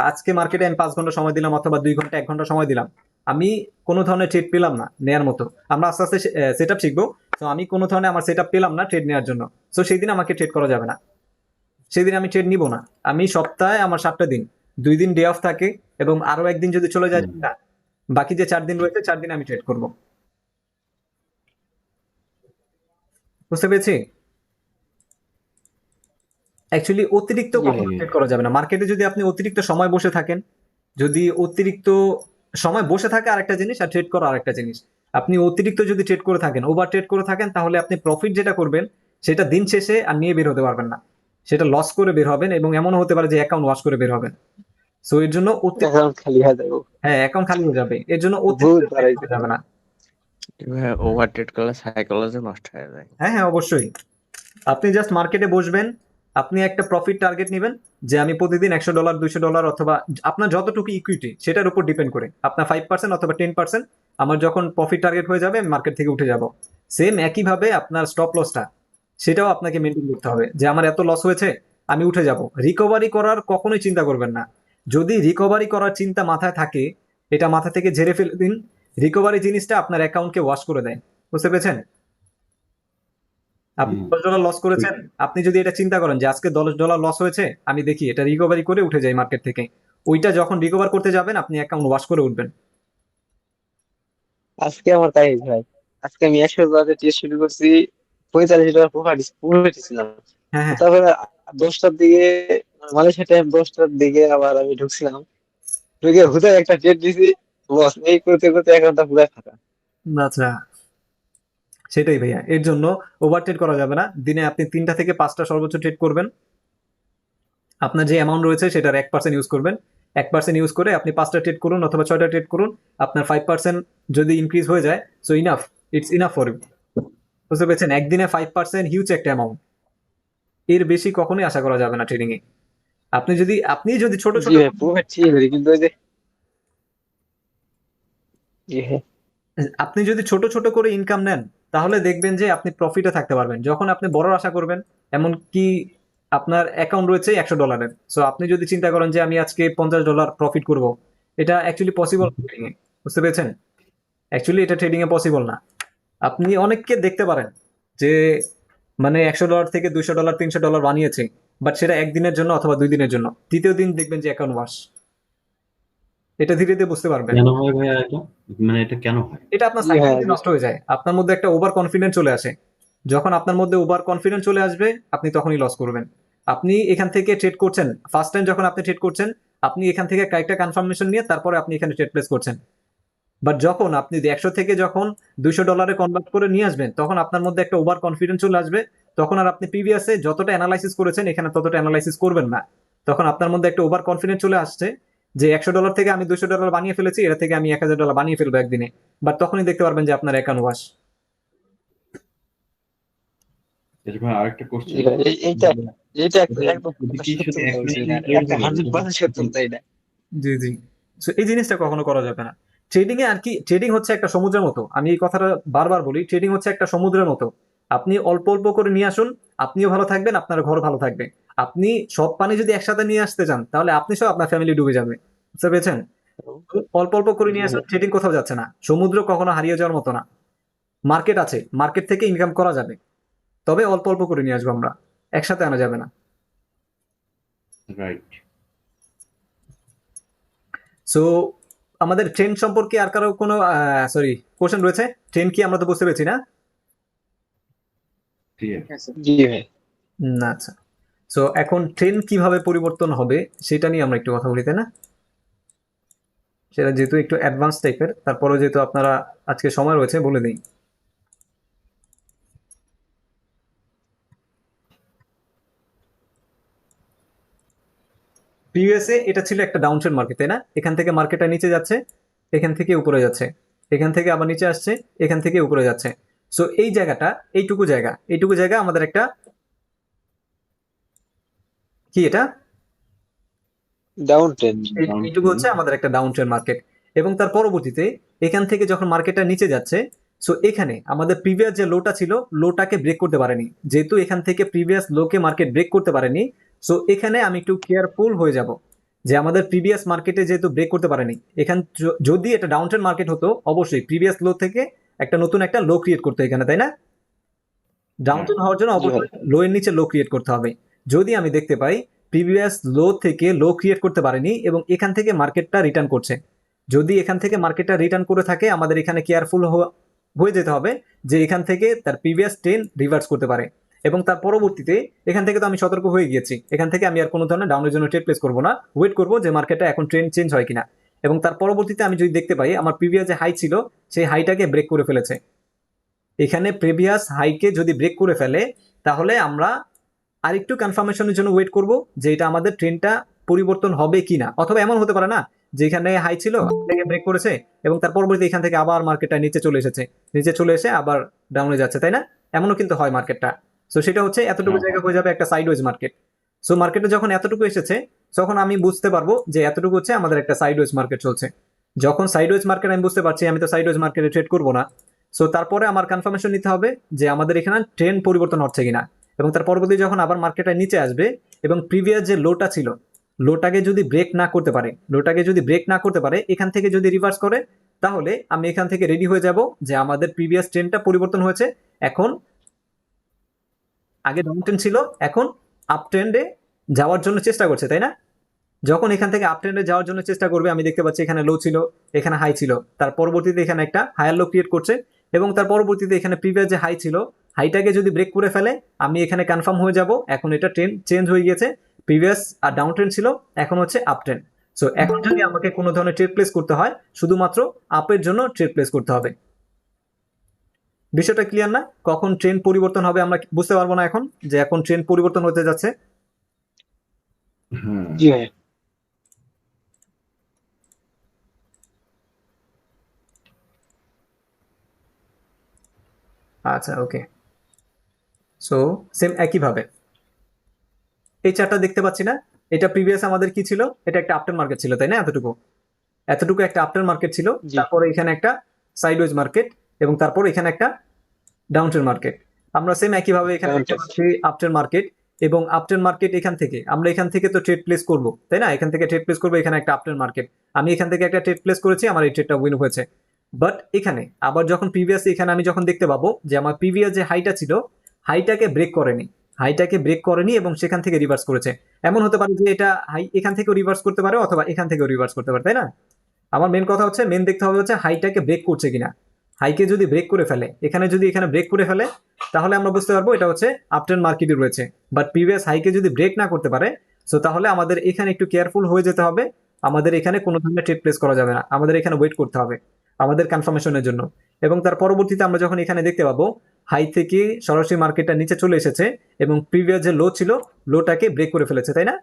আজকে মার্কেটে আমি 5 ঘন্টা সময় দিলাম অথবা 2 ঘন্টা 1 ঘন্টা সময় দিলাম, আমি কোনো ধরনের ট্রেড পেলাম না নেয়ার মতো। আমরা আস্তে আস্তে সেট আপ শিখবো। তো আমি কোনো ধরনের আমার সেট আপ পেলাম না ট্রেড নেওয়ার জন্য, তো সেই দিন আমাকে ট্রেড করা যাবে না, সেদিন আমি ট্রেড নিব না। আমি সপ্তাহে আমার 7টা দিন, 2 দিন ডে অফ থাকে এবং আরো একদিন যদি চলে যায়, না, বাকি যে 4 দিন রয়েছে 4 দিন আমি ট্রেড করব। বুঝতে পেরেছি? অ্যাকচুয়ালি অতিরিক্ত কখনো ট্রেড করা যাবে না মার্কেটে। যদি আপনি অতিরিক্ত সময় বসে থাকেন, যদি অতিরিক্ত সময় বসে থাকে আরেকটা জিনিস, আর ট্রেড করা আরেকটা জিনিস। আপনি অতিরিক্ত যদি ট্রেড করে থাকেন, ওভার ট্রেড করে থাকেন, তাহলে আপনি প্রফিট যেটা করবেন সেটা দিন শেষে আর নিয়ে বের হতে পারবেন না। সেটা লস করে বের হবেন, এবং এমনও হতে পারে যে অ্যাকাউন্ট ওয়াশ করে বের হবেন। সো এর জন্য অ্যাকাউন্ট খালি হয়ে যাবে। হ্যাঁ, অ্যাকাউন্ট খালি হয়ে যাবে, এর জন্য ভূত অতিরিক্ত trade বাড়াইছে। করা যাবে না। ওভার ট্রেড করলে সাইকোলজি নষ্ট হয়ে যায়। হ্যাঁ হ্যাঁ, অবশ্যই। আপনি জাস্ট মার্কেটে বসবেন, আপনি একটা প্রফিট টার্গেট নেবেন যে আমি প্রতিদিন $100 $200 অথবা আপনার যতটুকু ইকুইটি সেটার উপর ডিপেন্ড করে আপনার 5% অথবা 10% আমার যখন প্রফিট টার্গেট হয়ে যাবে আমি মার্কেট থেকে উঠে যাব। সেম একইভাবে আপনার স্টপ লসটা সেটাও আপনাকে মেনটেন করতে হবে যে আমার এত লস হয়েছে আমি উঠে যাব। রিকভারি করার কখনোই চিন্তা করবেন না। যদি রিকভারি করার চিন্তা মাথায় থাকে এটা মাথা থেকে ঝেড়ে ফেলে দিন। রিকভারি জিনিসটা আপনার অ্যাকাউন্টকে ওয়াশ করে দেয়, বুঝতে পেরেছেন? আপনি হুম। $10 লস করেছেন, আপনি যদি এটা চিন্তা করেন যে আজকে $10 লস হয়েছে আমি দেখি এটা রিকভারি করে উঠে যাই মার্কেট থেকে, ওইটা যখন রিকভার করতে যাবেন আপনি অ্যাকাউন্ট ওয়াশ করে উঠবেন। আজকে আমার তাই হয়েছে ভাই। আজকে আমি 100 ডলার দিয়ে শুরু করছি, $45 প্রফিট ছিলাম। হ্যাঁ হ্যাঁ, তারপরে 10টার দিকে, মালয়েশিয়া টাইম 10টার দিকে আবার আমি ঢুকছিলাম, ঢুকে হুদায় একটা ট্রেড দিছি, বস এই করতে করতে অ্যাকাউন্টটা পুরো ফাঁকা। আচ্ছা, সেটাই ভাইয়া, এর জন্য ওভার ট্রেড করা যাবে না। দিনে আপনি 3টা থেকে 5টা সর্বোচ্চ ট্রেড করবেন। আপনার যে অ্যামাউন্ট রয়েছে সেটার 1% ইউজ করবেন। 1% ইউজ করে আপনি 5টা ট্রেড করুন অথবা 6টা ট্রেড করুন। আপনার 5% যদি ইনক্রিজ হয়ে যায়, so enough, it's enough for you. বুঝতে পেরেছেন? একদিনে 5% হিউজ একটা অ্যামাউন্ট, এর বেশি কখনোই আশা করা যাবে না ট্রেডিং এ। আপনি যদি ছোট জি ছোট ভাই, প্রফিট ঠিক আছে, কিন্তু ওই যে জি হ্যাঁ, আপনি যদি ছোট ছোট করে ইনকাম নেন তাহলে দেখবেন যে আপনি প্রফিটে থাকতে পারবেন। যখন আপনি বড় আশা করবেন, এমন কি আপনার অ্যাকাউন্ট রয়েছে $100, সো আপনি যদি চিন্তা করেন যে আমি আজকে $50 প্রফিট করব, এটা অ্যাকচুয়ালি পসিবল ট্রেডিং এ, বুঝতে পেরেছেন? অ্যাকচুয়ালি এটা ট্রেডিং এ পসিবল না। আপনি অনেককে দেখতে পারেন যে মানে $100 থেকে $200 $300 বানিয়েছে, বাট সেটা একদিনের জন্য অথবা 2 দিনের জন্য, তৃতীয় দিন দেখবেন যে অ্যাকাউন্ট ওয়াশ। এটা ধীরে ধীরে বুঝতে পারবেন। কেন হয় ভাইয়া এটা? মানে এটা কেন হয়? এটা আপনার জি হ্যাঁ, সাইকোলজি নষ্ট হয়ে যায়, আপনার মধ্যে একটা ওভার কনফিডেন্স চলে আসে। যখন আপনার মধ্যে ওভার কনফিডেন্স চলে আসবে আপনি তখনই লস করবেন। আপনি এখান থেকে ট্রেড করছেন, ফার্স্ট টাইম যখন আপনি ট্রেড করছেন আপনি এখান থেকে কয়েকটা কনফার্মেশন নিয়ে তারপরে আপনি এখানে ট্রেড প্লেস করছেন। বাট যখন আপনি 100 থেকে যখন $200 কনভার্ট করে নিয়ে আসবেন তখন আপনার মধ্যে একটা ওভার কনফিডেন্স চলে আসবে। তখন আর আপনি প্রিভিয়াসে যতটা অ্যানালাইসিস করেছেন এখানে ততটা অ্যানালাইসিস করবেন না। তখন আপনার মধ্যে একটা ওভার কনফিডেন্স চলে আসছে যে $100 থেকে আমি $200 বানিয়ে ফেলেছি, এটা থেকে আমি $1000 বানিয়ে ফেলবো একদিনে। বাট তখনই দেখতে পারবেন যে আপনার অ্যাকাউন্ট ওয়াশ। আচ্ছা ভাই, আরেকটা কোশ্চেন। জি ভাই, এইটা এইটা একদম যদি কথা কি সত্য সাথে কথা এক বলছি, মিনিট এটা তৈরি একটা হয়ে গেল, 100% সত্য কথা এটা। জি জি। So, এই জিনিসটা কখনো করা যাবে না। ট্রেডিং এ আর কি, ট্রেডিং হচ্ছে একটা সমুদ্রের মতো, আমি এই কথাটা বারবার বলি, ট্রেডিং হচ্ছে একটা সমুদ্রের মতো। আপনি অল্প অল্প করে নিয়ে আসুন, আপনিও ভালো থাকবেন, আপনার ঘর ভালো থাকবে। আপনি সব পানি যদি একসাথে নিয়ে আসতে চান তাহলে আপনি সহ আপনার ফ্যামিলি ডুবে যাবে, বুঝতে পেরেছেন? অল্প অল্প করে জি নিয়ে আসুন, হ্যাঁ, ট্রেডিং কোথাও যাচ্ছে না, সমুদ্র কখনো হারিয়ে যাওয়ার মতো না। মার্কেট আছে, মার্কেট থেকে ইনকাম করা যাবে, তবে অল্প অল্প করে নিয়ে আসবো আমরা, একসাথে আনা যাবে না। রাইট। সো আমাদের ট্রেন্ড সম্পর্কে আর কারো কোনো সরি কোশ্চেন রয়েছে? ট্রেন্ড কি আমরা তো বুঝতে পেরেছি না? ঠিক আছে। জি ভাই। আচ্ছা। সো এখন ট্রেন্ড কিভাবে পরিবর্তন হবে সেটা নিয়ে আমরা একটু কথা বলি, তাই না? সেটা যেহেতু একটু অ্যাডভান্স টাইপের, তারপরে যেহেতু আপনারা আজকে সময় রয়েছে বলে দিই। প্রিভিয়াসে এটা ছিল একটা ডাউন ট্রেন্ড মার্কেট, তাই না? এখান থেকে মার্কেটটা নিচে যাচ্ছে, এখান থেকে উপরে যাচ্ছে, এখান থেকে আবার নিচে আসছে, এখান থেকে উপরে যাচ্ছে। সো এই জায়গাটা, এইটুকু জায়গা আমাদের একটা কি, এটা ডাউন ট্রেন্ড। এইটুকু হচ্ছে আমাদের একটা ডাউন ট্রেন্ড মার্কেট। এবং তার পরবর্তীতে এখান থেকে যখন মার্কেটটা নিচে যাচ্ছে, সো এখানে আমাদের প্রিভিয়াস যে লোটা ছিল লোটাকে ব্রেক করতে পারেনি, যেহেতু এখান থেকে প্রিভিয়াস লোকে মার্কেট ব্রেক করতে পারেনি। সো এখানে আমি একটু কেয়ারফুল হয়ে যাব যে আমাদের প্রিভিয়াস মার্কেটে যেহেতু ব্রেক করতে পারেনি, এখান যদি এটা ডাউন ট্রেন্ড মার্কেট হতো অবশ্যই প্রিভিয়াস লো থেকে একটা নতুন একটা লো ক্রিয়েট করতে এখানে, তাই না? ডাউন ট্রেন্ড হওয়ার জন্য জি ভাই, অবশ্যই লো এর নিচে লো ক্রিয়েট করতে হবে। যদি আমি দেখতে পাই প্রিভিয়াস লো থেকে লো ক্রিয়েট করতে পারেনি এবং এখান থেকে মার্কেটটা রিটার্ন করছে, যদি এখান থেকে মার্কেটটা রিটার্ন করে থাকে আমাদের এখানে কেয়ারফুল হয়ে যেতে হবে যে এখান থেকে তার প্রিভিয়াস ট্রেন্ড রিভার্স করতে পারে। এবং তার পরবর্তীতে এখান থেকে তো আমি সতর্ক হয়ে গিয়েছি, এখান থেকে আমি আর কোনো ধরনের ডাউনের জন্য ট্রেড প্লেস করবো না, ওয়েট করবো যে মার্কেটটা এখন ট্রেন্ড চেঞ্জ হয় কিনা। এবং তার পরবর্তীতে আমি যদি দেখতে পাই আমার প্রিভিয়াস যে হাই ছিল সেই হাইটাকে ব্রেক করে ফেলেছে, এখানে প্রিভিয়াস হাইকে যদি ব্রেক করে ফেলে তাহলে আমরা আরেকটু কনফার্মেশনের জন্য ওয়েট করব যে এটা আমাদের ট্রেন্ডটা পরিবর্তন হবে কিনা, অথবা এমন হতে পারে না যেখানে হাই ছিল থেকে ব্রেক করেছে এবং তার পরবর্তী এখান থেকে আবার মার্কেটটা নিচে চলে এসেছে, নিচে চলে এসে আবার ডাউনে যাচ্ছে, তাই না? এমনও কিন্তু হয় মার্কেটটা। সো সেটা হচ্ছে এতটুকু হ্যাঁ জায়গা হয়ে যাবে একটা সাইডওয়েজ মার্কেট। সো মার্কেটে যখন এতটুকু এসেছে তখন আমি বুঝতে পারবো যে এতটুকু হচ্ছে আমাদের একটা সাইডওয়েজ মার্কেট চলছে। যখন সাইডওয়েজ মার্কেট আমি বুঝতে পারছি আমি তো সাইডওয়েজ মার্কেটে ট্রেড করবো না। সো তারপরে আমার কনফার্মেশন নিতে হবে যে আমাদের এখানে ট্রেন্ড পরিবর্তন হচ্ছে কিনা, এবং তার পরবর্তী যখন আবার মার্কেটটা নিচে আসবে এবং প্রিভিয়াস যে লোটা ছিল, লোটাকে যদি ব্রেক না করতে পারে, লোটাকে যদি ব্রেক না করতে পারে, এখান থেকে যদি রিভার্স করে, তাহলে আমি এখান থেকে রেডি হয়ে যাব যে আমাদের প্রিভিয়াস ট্রেন্ডটা পরিবর্তন হয়েছে। এখন আগে ডাউন ট্রেন্ড ছিল, এখন আপ ট্রেন্ডে যাওয়ার জন্য চেষ্টা করছে, তাই না? যখন এখান থেকে আপ ট্রেন্ডে যাওয়ার জন্য চেষ্টা করবে, আমি দেখতে পাচ্ছি এখানে লো ছিল, এখানে হাই ছিল, তার পরবর্তীতে এখানে একটা হায়ার লো ক্রিয়েট করছে, এবং তার পরবর্তীতে এখানে প্রিভিয়াস যে হাই ছিল, হাইটাকে যদি ব্রেক করে ফেলে, আমি এখানে কনফার্ম হয়ে যাব এখন এটা ট্রেন্ড চেঞ্জ হয়ে গিয়েছে। প্রিভিয়াস আর ডাউন ট্রেন্ড ছিল, এখন হচ্ছে আপ ট্রেন্ড। সো এখন যদি আমাকে কোনো ধরনের ট্রেড প্লেস করতে হয়, শুধুমাত্র আপের জন্য ট্রেড প্লেস করতে হবে। বিষয়টা ক্লিয়ার না? কখন ট্রেন্ড পরিবর্তন হবে আমরা বুঝতে পারবো না এখন, যে এখন ট্রেন্ড পরিবর্তন হতে যাচ্ছে। হ্যাঁ জি ভাইয়া। আচ্ছা, ওকে। সো সেম একইভাবে এই চার্টটা দেখতে পাচ্ছি না, এটা প্রিভিয়াস আমাদের কি ছিল, এটা একটা আপট্রেন্ড মার্কেট ছিল, তাই না? এতটুকু এতটুকু একটা আপট্রেন্ড মার্কেট ছিল, জি তারপরে এখানে একটা সাইডওয়েজ মার্কেট, এবং তারপর এখানে একটা ডাউনট্রেন্ড মার্কেট। আমরা সেম একইভাবে এখানে দেখতে Downtrend। পাচ্ছি আপট্রেন্ড মার্কেট, এবং আপট্রেন্ড মার্কেট এখান থেকে আমরা এখান থেকে তো ট্রেড প্লেস করব, তাই না? এখান থেকে ট্রেড প্লেস করবো, এখানে একটা আপট্রেন্ড মার্কেট, আমি এখান থেকে একটা ট্রেড প্লেস করেছি, আমার এই ট্রেডটা উইন হয়েছে। বাট এখানে আবার যখন প্রিভিয়াস, এখানে আমি যখন দেখতে পাবো যে আমার প্রিভিয়াস যে হাইটা ছিল, হাইটাকে ব্রেক করেনি, হাইটাকে ব্রেক করেনি এবং সেখান থেকে রিভার্স করেছে। এমন হতে পারে যে এটা হাই এখান থেকেও রিভার্স করতে পারে, অথবা এখান থেকেও রিভার্স করতে পারে, তাই না? আমার মেন কথা হচ্ছে, মেন দেখতে হবে হচ্ছে হাইটাকে ব্রেক করছে কিনা। হাইকে যদি ব্রেক করে ফেলে, এখানে যদি এখানে ব্রেক করে ফেলে, তাহলে আমরা বুঝতে পারবো এটা হচ্ছে আপট্রেন্ড মার্কেটে রয়েছে। বাট প্রিভিয়াস হাইকে যদি ব্রেক না করতে পারে, সো তাহলে আমাদের এখানে একটু কেয়ারফুল হয়ে যেতে হবে। আমাদের এখানে কোনো ধরনের ট্রেড প্লেস করা যাবে না, আমাদের এখানে ওয়েট করতে হবে আমাদের কনফার্মেশনের জন্য। এবং তার পরবর্তীতে আমরা যখন এখানে দেখতে পাবো হাই থেকে সরাসরি মার্কেটটা নিচে চলে এসেছে, এবং প্রিভিয়াস যে লো ছিল, লোটাকে ব্রেক করে ফেলেছে, তাই না?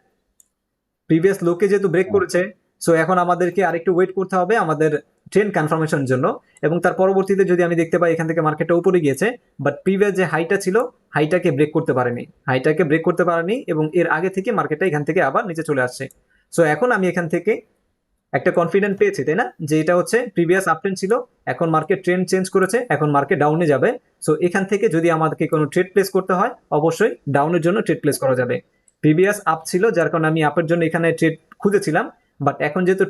প্রিভিয়াস লোকে যেহেতু ব্রেক করেছে, সো এখন আমাদেরকে আরেকটু ওয়েট করতে হবে আমাদের ট্রেন্ড কনফার্মেশনের জন্য। এবং তার পরবর্তীতে যদি আমি দেখতে পাই এখান থেকে মার্কেটটা উপরে গিয়েছে, বাট প্রিভিয়াস যে হাইটা ছিল, হাইটাকে ব্রেক করতে পারেনি, হাইটাকে ব্রেক করতে পারেনি, এবং এর আগে থেকে মার্কেটটা এখান থেকে আবার নিচে চলে আসছে। সো এখন আমি এখান থেকে একটা কনফিডেন্ট পেয়েছি, তাই না, যে এটা হচ্ছে প্রিভিয়াস আপট্রেন্ড ছিল, এখন মার্কেট ট্রেন্ড চেঞ্জ করেছে, এখন মার্কেট ডাউনে যাবে। সো এখান থেকে যদি আমাদেরকে কোনো ট্রেড প্লেস করতে হয়, অবশ্যই ডাউনের জন্য ট্রেড প্লেস করা যাবে। প্রিভিয়াস আপ ছিল, যার কারণে আমি আপের জন্য এখানে ট্রেড খুঁজেছিলাম, বাট এখন যেহেতু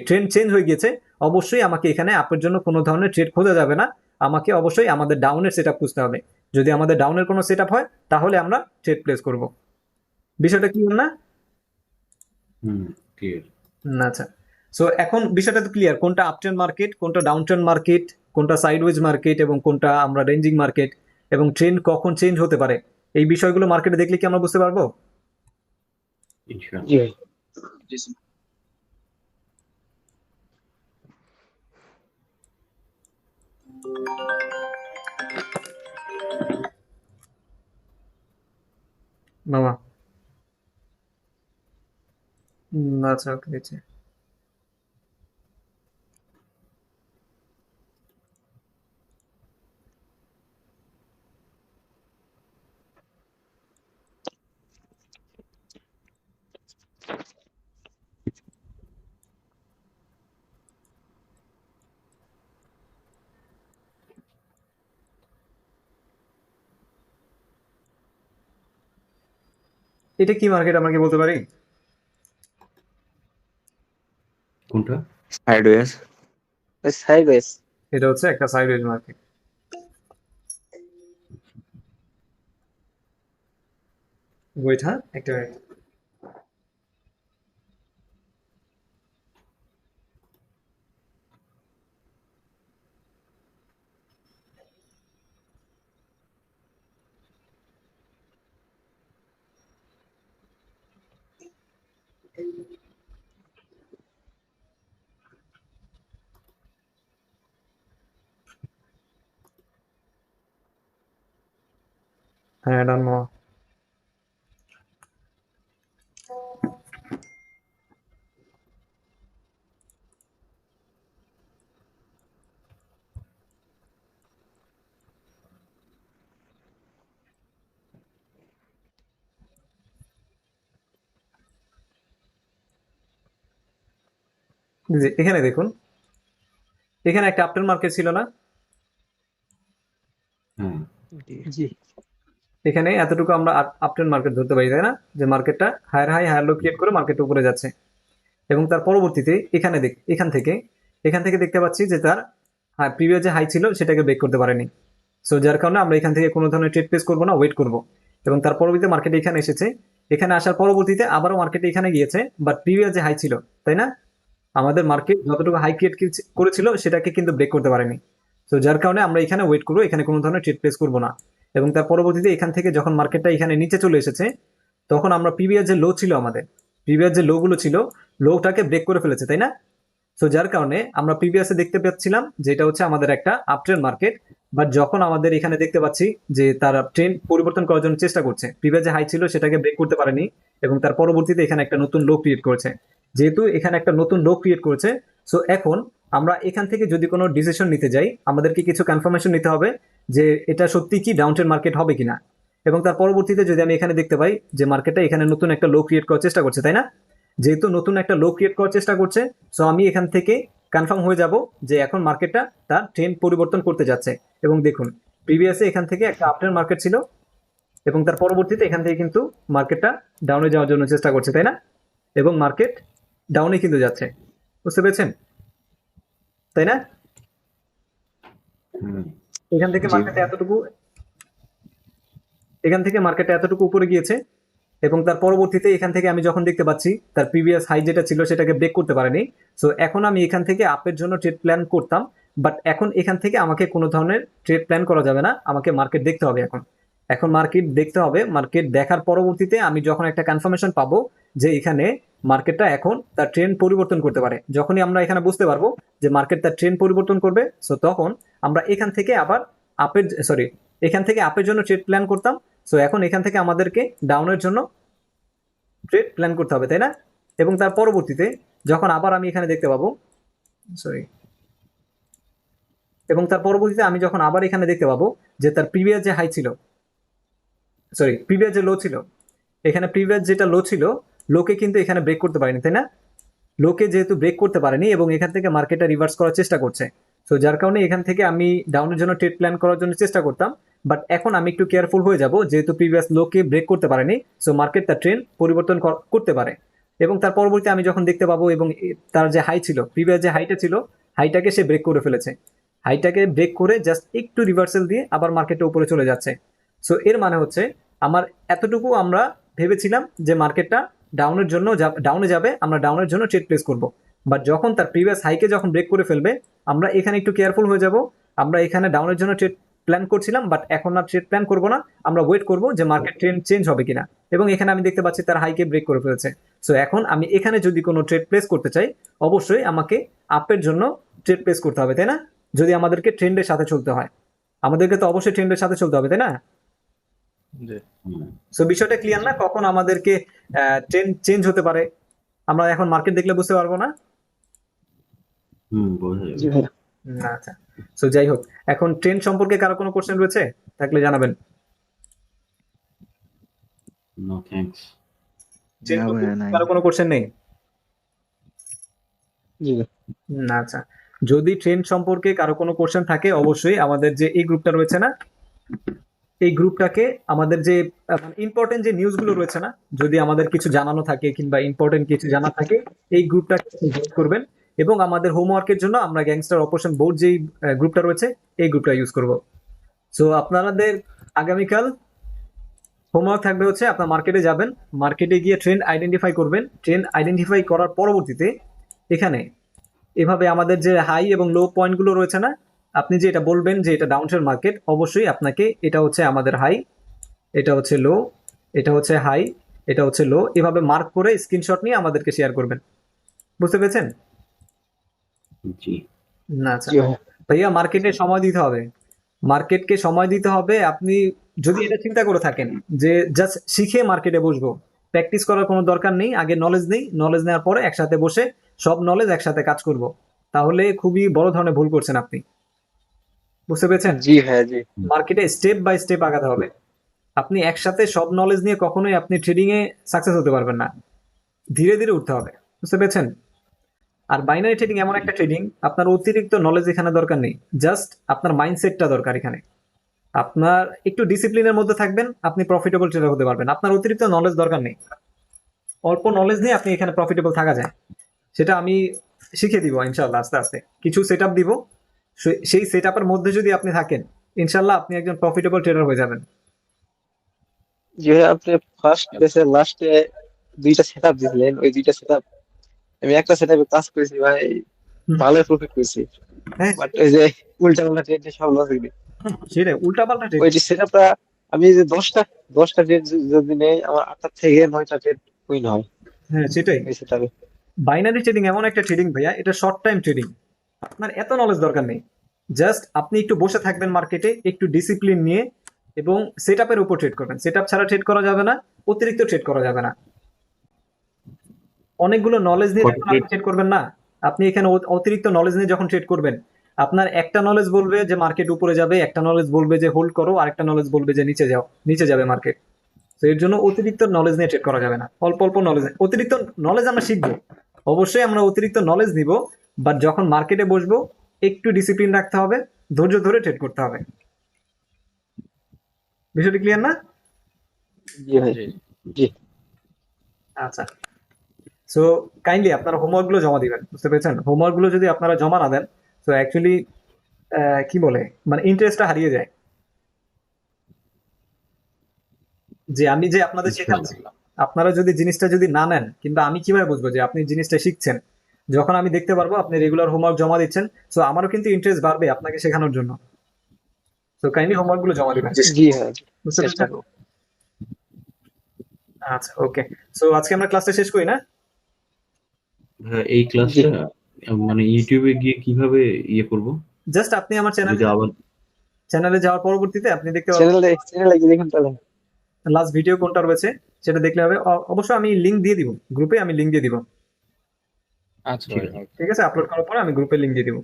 ট্রেন্ড চেঞ্জ হয়ে গিয়েছে, অবশ্যই আমাকে এখানে আপের জন্য কোনো ধরনের ট্রেড খোঁজা যাবে না, আমাকে অবশ্যই আমাদের ডাউনের সেট আপ খুঁজতে হবে। যদি আমাদের ডাউনের কোনো সেট আপ হয়, তাহলে আমরা ট্রেড প্লেস করব। বিষয়টা ক্লিয়ার না? হুম ক্লিয়ার। আচ্ছা। সো এখন বিষয়টা তো ক্লিয়ার, কোনটা আপট্রেন্ড মার্কেট, কোনটা ডাউনট্রেন্ড মার্কেট, কোনটা সাইডওয়েজ মার্কেট, এবং কোনটা আমরা রেঞ্জিং মার্কেট, এবং ট্রেন্ড কখন চেঞ্জ হতে পারে, এই বিষয়গুলো মার্কেটে দেখলে কি আমরা বুঝতে পারবো? ইনশাআল্লাহ। জি ভাই। মামা আচ্ছা, ওকে দিচ্ছি। এটা কি মার্কেট আমরা কি বলতে পারি? কোনটা? সাইডওয়েজ। সাইডওয়েজ। এটা হচ্ছে একটা সাইডওয়েজ মার্কেট। ওয়েট, হ্যাঁ একটা মিনিট। হ্যাঁ, ডান মামা। যে এখানে দেখুন, এখানে একটা আপট্রেন্ড মার্কেট ছিল না? হ্যাঁ জি এখানে এতটুকু আমরা আপট্রেন্ড মার্কেট ধরতে পারি, তাই না? যে মার্কেটটা higher high higher low create করে মার্কেট উপরে যাচ্ছে, এবং তার পরবর্তীতে এখান থেকে দেখতে পাচ্ছি যে তার প্রিভিয়াস যে হাই ছিল সেটাকে ব্রেক করতে পারেনি। সো যার কারণে আমরা এখান থেকে কোনো ধরনের ট্রেড প্লেস করবো না, ওয়েট করব। এবং তার পরবর্তীতে মার্কেট এখানে এসেছে, এখানে আসার পরবর্তীতে আবারও মার্কেট এখানে গিয়েছে, বাট প্রিভিয়াস যে হাই ছিল, তাই না, আমাদের মার্কেট যতটুকু হাই ক্রিয়েট করেছিল সেটাকে কিন্তু ব্রেক করতে পারেনি। তো যার কারণে আমরা এখানে ওয়েট করবো, এখানে কোনো ধরনের ট্রেড প্লেস করবো না। এবং তার পরবর্তীতে এখান থেকে যখন মার্কেটটা এখানে নিচে চলে এসেছে, তখন আমরা প্রিভিয়াস যে লো ছিল, আমাদের প্রিভিয়াস যে লো গুলো ছিল, লোটাকে ব্রেক করে ফেলেছে, তাই না? সো যার কারণে আমরা প্রিভিয়াসে দেখতে পাচ্ছিলাম যে এটা হচ্ছে আমাদের একটা আপট্রেন্ড মার্কেট, বাট যখন আমাদের এখানে দেখতে পাচ্ছি যে তারা ট্রেন্ড পরিবর্তন করার জন্য চেষ্টা করছে, প্রিভিয়াস যে হাই ছিল সেটাকে ব্রেক করতে পারেনি, এবং তার পরবর্তীতে এখানে একটা নতুন লো ক্রিয়েট করেছে। যেহেতু এখানে একটা নতুন লো ক্রিয়েট করেছে, সো এখন আমরা এখান থেকে যদি কোনো ডিসিশন নিতে যাই, আমাদেরকে কিছু কনফার্মেশন নিতে হবে যে এটা সত্যি কি ডাউন ট্রেন্ড মার্কেট হবে কিনা। এবং তার পরবর্তীতে যদি আমি এখানে দেখতে পাই যে মার্কেটটা এখানে নতুন একটা লো ক্রিয়েট করার চেষ্টা করছে, তাই না? যেহেতু নতুন একটা লো ক্রিয়েট করার চেষ্টা করছে, সো আমি এখান থেকে কনফার্ম হয়ে যাব যে এখন মার্কেটটা তার ট্রেন্ড পরিবর্তন করতে যাচ্ছে। এবং দেখুন, প্রিভিয়াসে এখান থেকে একটা আপট্রেন্ড মার্কেট ছিল, এবং তার পরবর্তীতে এখান থেকে কিন্তু মার্কেটটা ডাউনে যাওয়ার জন্য চেষ্টা করছে, তাই না? এবং মার্কেট ডাউনে কিন্তু যাচ্ছে, বুঝতে পেরেছেন, তাই না? হুম এখান থেকে জি মার্কেটটা এতটুকু উপরে গিয়েছে, এবং তার পরবর্তীতে এখান থেকে আমি যখন দেখতে পাচ্ছি তার প্রিভিয়াস হাই যেটা ছিল সেটাকে ব্রেক করতে পারেনি। সো এখন আমি এখান থেকে আপের জন্য ট্রেড প্ল্যান করতাম, বাট এখন এখান থেকে আমাকে কোনো ধরনের ট্রেড প্ল্যান করা যাবে না, আমাকে মার্কেট দেখতে হবে। এখন মার্কেট দেখতে হবে, মার্কেট দেখার পরবর্তীতে আমি যখন একটা কনফার্মেশন পাবো যে এখানে মার্কেটটা এখন তার ট্রেন্ড পরিবর্তন করতে পারে, যখনই আমরা এখানে বুঝতে পারবো যে মার্কেট তার ট্রেন্ড পরিবর্তন করবে, সো তখন আমরা এখান থেকে আবার এখান থেকে আপের জন্য ট্রেড প্ল্যান করতাম। সো এখন এখান থেকে আমাদেরকে ডাউনের জন্য ট্রেড প্ল্যান করতে হবে, তাই না? এবং তার পরবর্তীতে যখন আবার আমি এখানে দেখতে পাবো, সরি, এবং তার পরবর্তীতে আমি যখন আবার এখানে দেখতে পাবো যে তার প্রিভিয়াস যে হাই ছিল, সরি, প্রিভিয়াস যে লো ছিল, এখানে প্রিভিয়াস যেটা লো ছিল, লোকে কিন্তু এখানে ব্রেক করতে পারেনি, তাই না? লোকে যেহেতু ব্রেক করতে পারেনি এবং এখান থেকে মার্কেটটা রিভার্স করার চেষ্টা করছে, সো যার কারণে এখান থেকে আমি ডাউনের জন্য ট্রেড প্ল্যান করার জন্য চেষ্টা করতাম, বাট এখন আমি একটু কেয়ারফুল হয়ে যাব, যেহেতু প্রিভিয়াস লোকে ব্রেক করতে পারেনি, সো মার্কেট তার ট্রেন্ড পরিবর্তন করতে পারে। এবং তার পরবর্তী আমি যখন দেখতে পাবো এবং তার যে হাই ছিল, প্রিভিয়াস যে হাইটা ছিল, হাইটাকে সে ব্রেক করে ফেলেছে, হাইটাকে ব্রেক করে জাস্ট একটু রিভার্সাল দিয়ে আবার মার্কেটে উপরে চলে যাচ্ছে। সো এর মানে হচ্ছে আমার এতটুকু আমরা ভেবেছিলাম যে মার্কেটটা ডাউনের জন্য ডাউনে যাবে, আমরা ডাউনের জন্য ট্রেড প্লেস করব, বাট যখন তার প্রিভিয়াস হাইকে যখন ব্রেক করে ফেলবে, আমরা এখানে একটু কেয়ারফুল হয়ে যাব। আমরা এখানে ডাউনের জন্য ট্রেড প্ল্যান করছিলাম, বাট এখন আর ট্রেড প্ল্যান করবো না, আমরা ওয়েট করব যে মার্কেট ট্রেন্ড চেঞ্জ হবে কিনা। এবং এখানে আমি দেখতে পাচ্ছি তার হাইকে ব্রেক করে ফেলেছে। সো এখন আমি এখানে যদি কোনো ট্রেড প্লেস করতে চাই, অবশ্যই আমাকে আপের জন্য ট্রেড প্লেস করতে হবে, তাই না? যদি আমাদেরকে ট্রেন্ডের সাথে চলতে হয়, আমাদেরকে তো অবশ্যই ট্রেন্ডের সাথে চলতে হবে, তাই না? জি হুম সো বিষয়টা ক্লিয়ার না, কখন আমাদেরকে ট্রেন্ড চেঞ্জ হতে পারে আমরা এখন মার্কেট দেখলে বুঝতে পারবো না। বোঝা যাবে। জি ভাই আচ্ছা, সো যাই হোক, এখন ট্রেন্ড সম্পর্কে কারো কোনো কোশ্চেন রয়েছে থাকলে জানাবেন। No thanks. ট্রেন্ড না ভাইয়া নাই কারো কোনো কোশ্চেন নেই? জি ভাই আচ্ছা, যদি ট্রেন্ড সম্পর্কে কারো কোনো কোশ্চেন থাকে, অবশ্যই আমাদের যে এই গ্রুপটা রয়েছে না, এই গ্রুপটাকে আমাদের যে ইম্পর্টেন্ট যে নিউজগুলো রয়েছে না, যদি আমাদের কিছু জানানো থাকে কিংবা ইম্পর্টেন্ট কিছু জানা থাকে, এই গ্রুপটাকে জয়েন করবেন। এবং আমাদের হোমওয়ার্কের জন্য আমরা গ্যাংস্টার অপারেশন বোর্ড যেই গ্রুপটা রয়েছে, এই গ্রুপটা ইউজ করব। সো আপনাদের আগামীকাল হোমওয়ার্ক থাকবে হচ্ছে আপনার মার্কেটে যাবেন, মার্কেটে গিয়ে ট্রেন্ড আইডেন্টিফাই করবেন, ট্রেন্ড আইডেন্টিফাই করার পরবর্তীতে এখানে এভাবে আমাদের যে হাই এবং লো পয়েন্টগুলো রয়েছে না, আপনি যে এটা বলবেন যে এটা ডাউন ট্রেন্ড মার্কেট, অবশ্যই আপনাকে এটা হচ্ছে আমাদের হাই, এটা হচ্ছে লো, এটা হচ্ছে হাই, এটা হচ্ছে লো, এভাবে মার্ক করে স্ক্রিনশট নিয়ে আমাদেরকে শেয়ার করবেন। বুঝতে পেরেছেন? জি না আচ্ছা জি ভাই ভাইয়া, মার্কেটে সময় দিতে হবে, মার্কেটকে সময় দিতে হবে। আপনি যদি এটা চিন্তা করে থাকেন যে জাস্ট শিখে মার্কেটে বসবো, প্র্যাকটিস করার কোনো দরকার নেই, আগে নলেজ নেই, নলেজ নেওয়ার পরে একসাথে বসে সব নলেজ একসাথে কাজ করব, তাহলে খুবই বড় ধরনের ভুল করছেন আপনি। বুঝতে পেরেছেন? জি ভাই জি মার্কেটে স্টেপ বাই স্টেপ আগাতে হবে। আপনি একসাথে সব নলেজ নিয়ে কখনোই আপনি ট্রেডিং এ সাকসেস হতে পারবেন না, ধীরে ধীরে উঠতে হবে। বুঝতে পেরেছেন? আর বাইনারি ট্রেডিং এমন একটা ট্রেডিং, আপনার অতিরিক্ত নলেজ এখানে দরকার নেই, জাস্ট আপনার মাইন্ডসেটটা দরকার এখানে। আপনার একটু ডিসিপ্লিনের মধ্যে থাকবেন, আপনি প্রফিটেবল ট্রেডার হতে পারবেন। আপনার অতিরিক্ত নলেজ দরকার নেই, অল্প নলেজ নিয়ে আপনি এখানে প্রফিটেবল থাকা যায়। সেটা আমি শিখিয়ে দিব ইনশাল্লাহ আস্তে আস্তে, কিছু সেট আপ দিব। সেই সেট আপের মধ্যে যদি আপনি থাকেন, ইনশাল্লাহ আপনি একজন প্রফিটেবল ট্রেডার হয়ে যাবেন। যে আপনি ফার্স্ট বেসের লাস্টে 2টা সেটআপ দিছিলেন, ওই 2টা সেটআপ আমি একটা সেটআপে কাজ করেছি ভাই, ভালো প্রফিট করেছি। হ্যাঁ বাট ওই যে উল্টা পাল্টা ট্রেড সব লস গেছে। সেটাই, উল্টা পাল্টা ট্রেড। ওই যে সেটআপটা আমি যে 10টা ট্রেড যদি নেই, আমার 8টা থেকে 9টা ট্রেড উইন হয় হ্যাঁ সেটাই। ওই সেটআপে। বাইনারি ট্রেডিং এমন একটা ট্রেডিং ভাইয়া, এটা শর্ট টাইম ট্রেডিং, আপনার এত নলেজ দরকার নেই। জাস্ট আপনি একটু বসে থাকবেন মার্কেটে, একটু ডিসিপ্লিন নিয়ে, এবং সেট আপের উপর ট্রেড করবেন। সেট আপ ছাড়া ট্রেড করা যাবে না, অতিরিক্ত ট্রেড করা যাবে না। অনেকগুলো নলেজ নিয়ে যখন আপনি ট্রেড করবেন না, আপনি এখানে অতিরিক্ত নলেজ নিয়ে যখন ট্রেড করবেন, আপনার একটা নলেজ বলবে যে মার্কেট উপরে যাবে, একটা নলেজ বলবে যে হোল্ড করো, আরেকটা নলেজ বলবে যে নিচে যাও, নিচে যাবে মার্কেট। তো এর জন্য অতিরিক্ত নলেজ নিয়ে ট্রেড করা যাবে না, অল্প অল্প নলেজ। অতিরিক্ত নলেজ আমরা শিখবো, অবশ্যই আমরা অতিরিক্ত নলেজ নিব, বাট যখন মার্কেটে বসবো একটু ডিসিপ্লিন রাখতে হবে, ধৈর্য ধরে ট্রেড করতে হবে। বিষয়টি ক্লিয়ার না? জি ভাই, জি। আচ্ছা, সো কাইন্ডলি আপনারা হোমওয়ার্ক গুলো জমা দিবেন, বুঝতে পেরেছেন? হোমওয়ার্ক গুলো যদি আপনারা জমা না দেন, তো অ্যাকচুয়ালি কি বলে, মানে ইন্টারেস্টটা হারিয়ে যায়। যে আমি যে আপনাদের শেখাচ্ছি, আপনারা যদি জিনিসটা যদি না নেন, কিংবা আমি কিভাবে বুঝবো যে আপনি জিনিসটা শিখছেন? যখন আমি দেখতে পারবো আপনি রেগুলার হোমওয়ার্ক জমা দিচ্ছেন, সো আমারও কিন্তু ইন্টারেস্ট বাড়বে আপনাকে শেখানোর জন্য। সো কাইন্ডলি হোমওয়ার্ক গুলো জমা দিবেন, জি হ্যাঁ, বুঝতে চেষ্টা পেরেছেন? করব। আচ্ছা, ওকে। সো আজকে আমরা ক্লাসটা শেষ করি না? হ্যাঁ, এই ক্লাসটা মানে ইউটিউবে গিয়ে কিভাবে ইয়ে করব? জাস্ট আপনি আমার যদি আবার চ্যানেলে যাওয়ার পরবর্তীতে আপনি দেখতে পারবেন চ্যানেলে গিয়ে দেখুন তাহলে। লাস্ট ভিডিও কোনটা রয়েছে সেটা দেখলে হবে। অবশ্যই আমি লিংক দিয়ে দিব গ্রুপে, আমি লিংক দিয়ে দিব। আচ্ছা ঠিক ভাই, আছে। ঠিক আছে, আপলোড করার পরে আমি গ্রুপে লিংক দিয়ে দিব।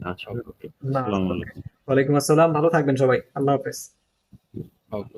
আচ্ছা, ওকে। না, আসসালামু আলাইকুম। ওয়ালাইকুম আসসালাম, ভালো থাকবেন সবাই, আল্লাহ হাফেজ। ওকে।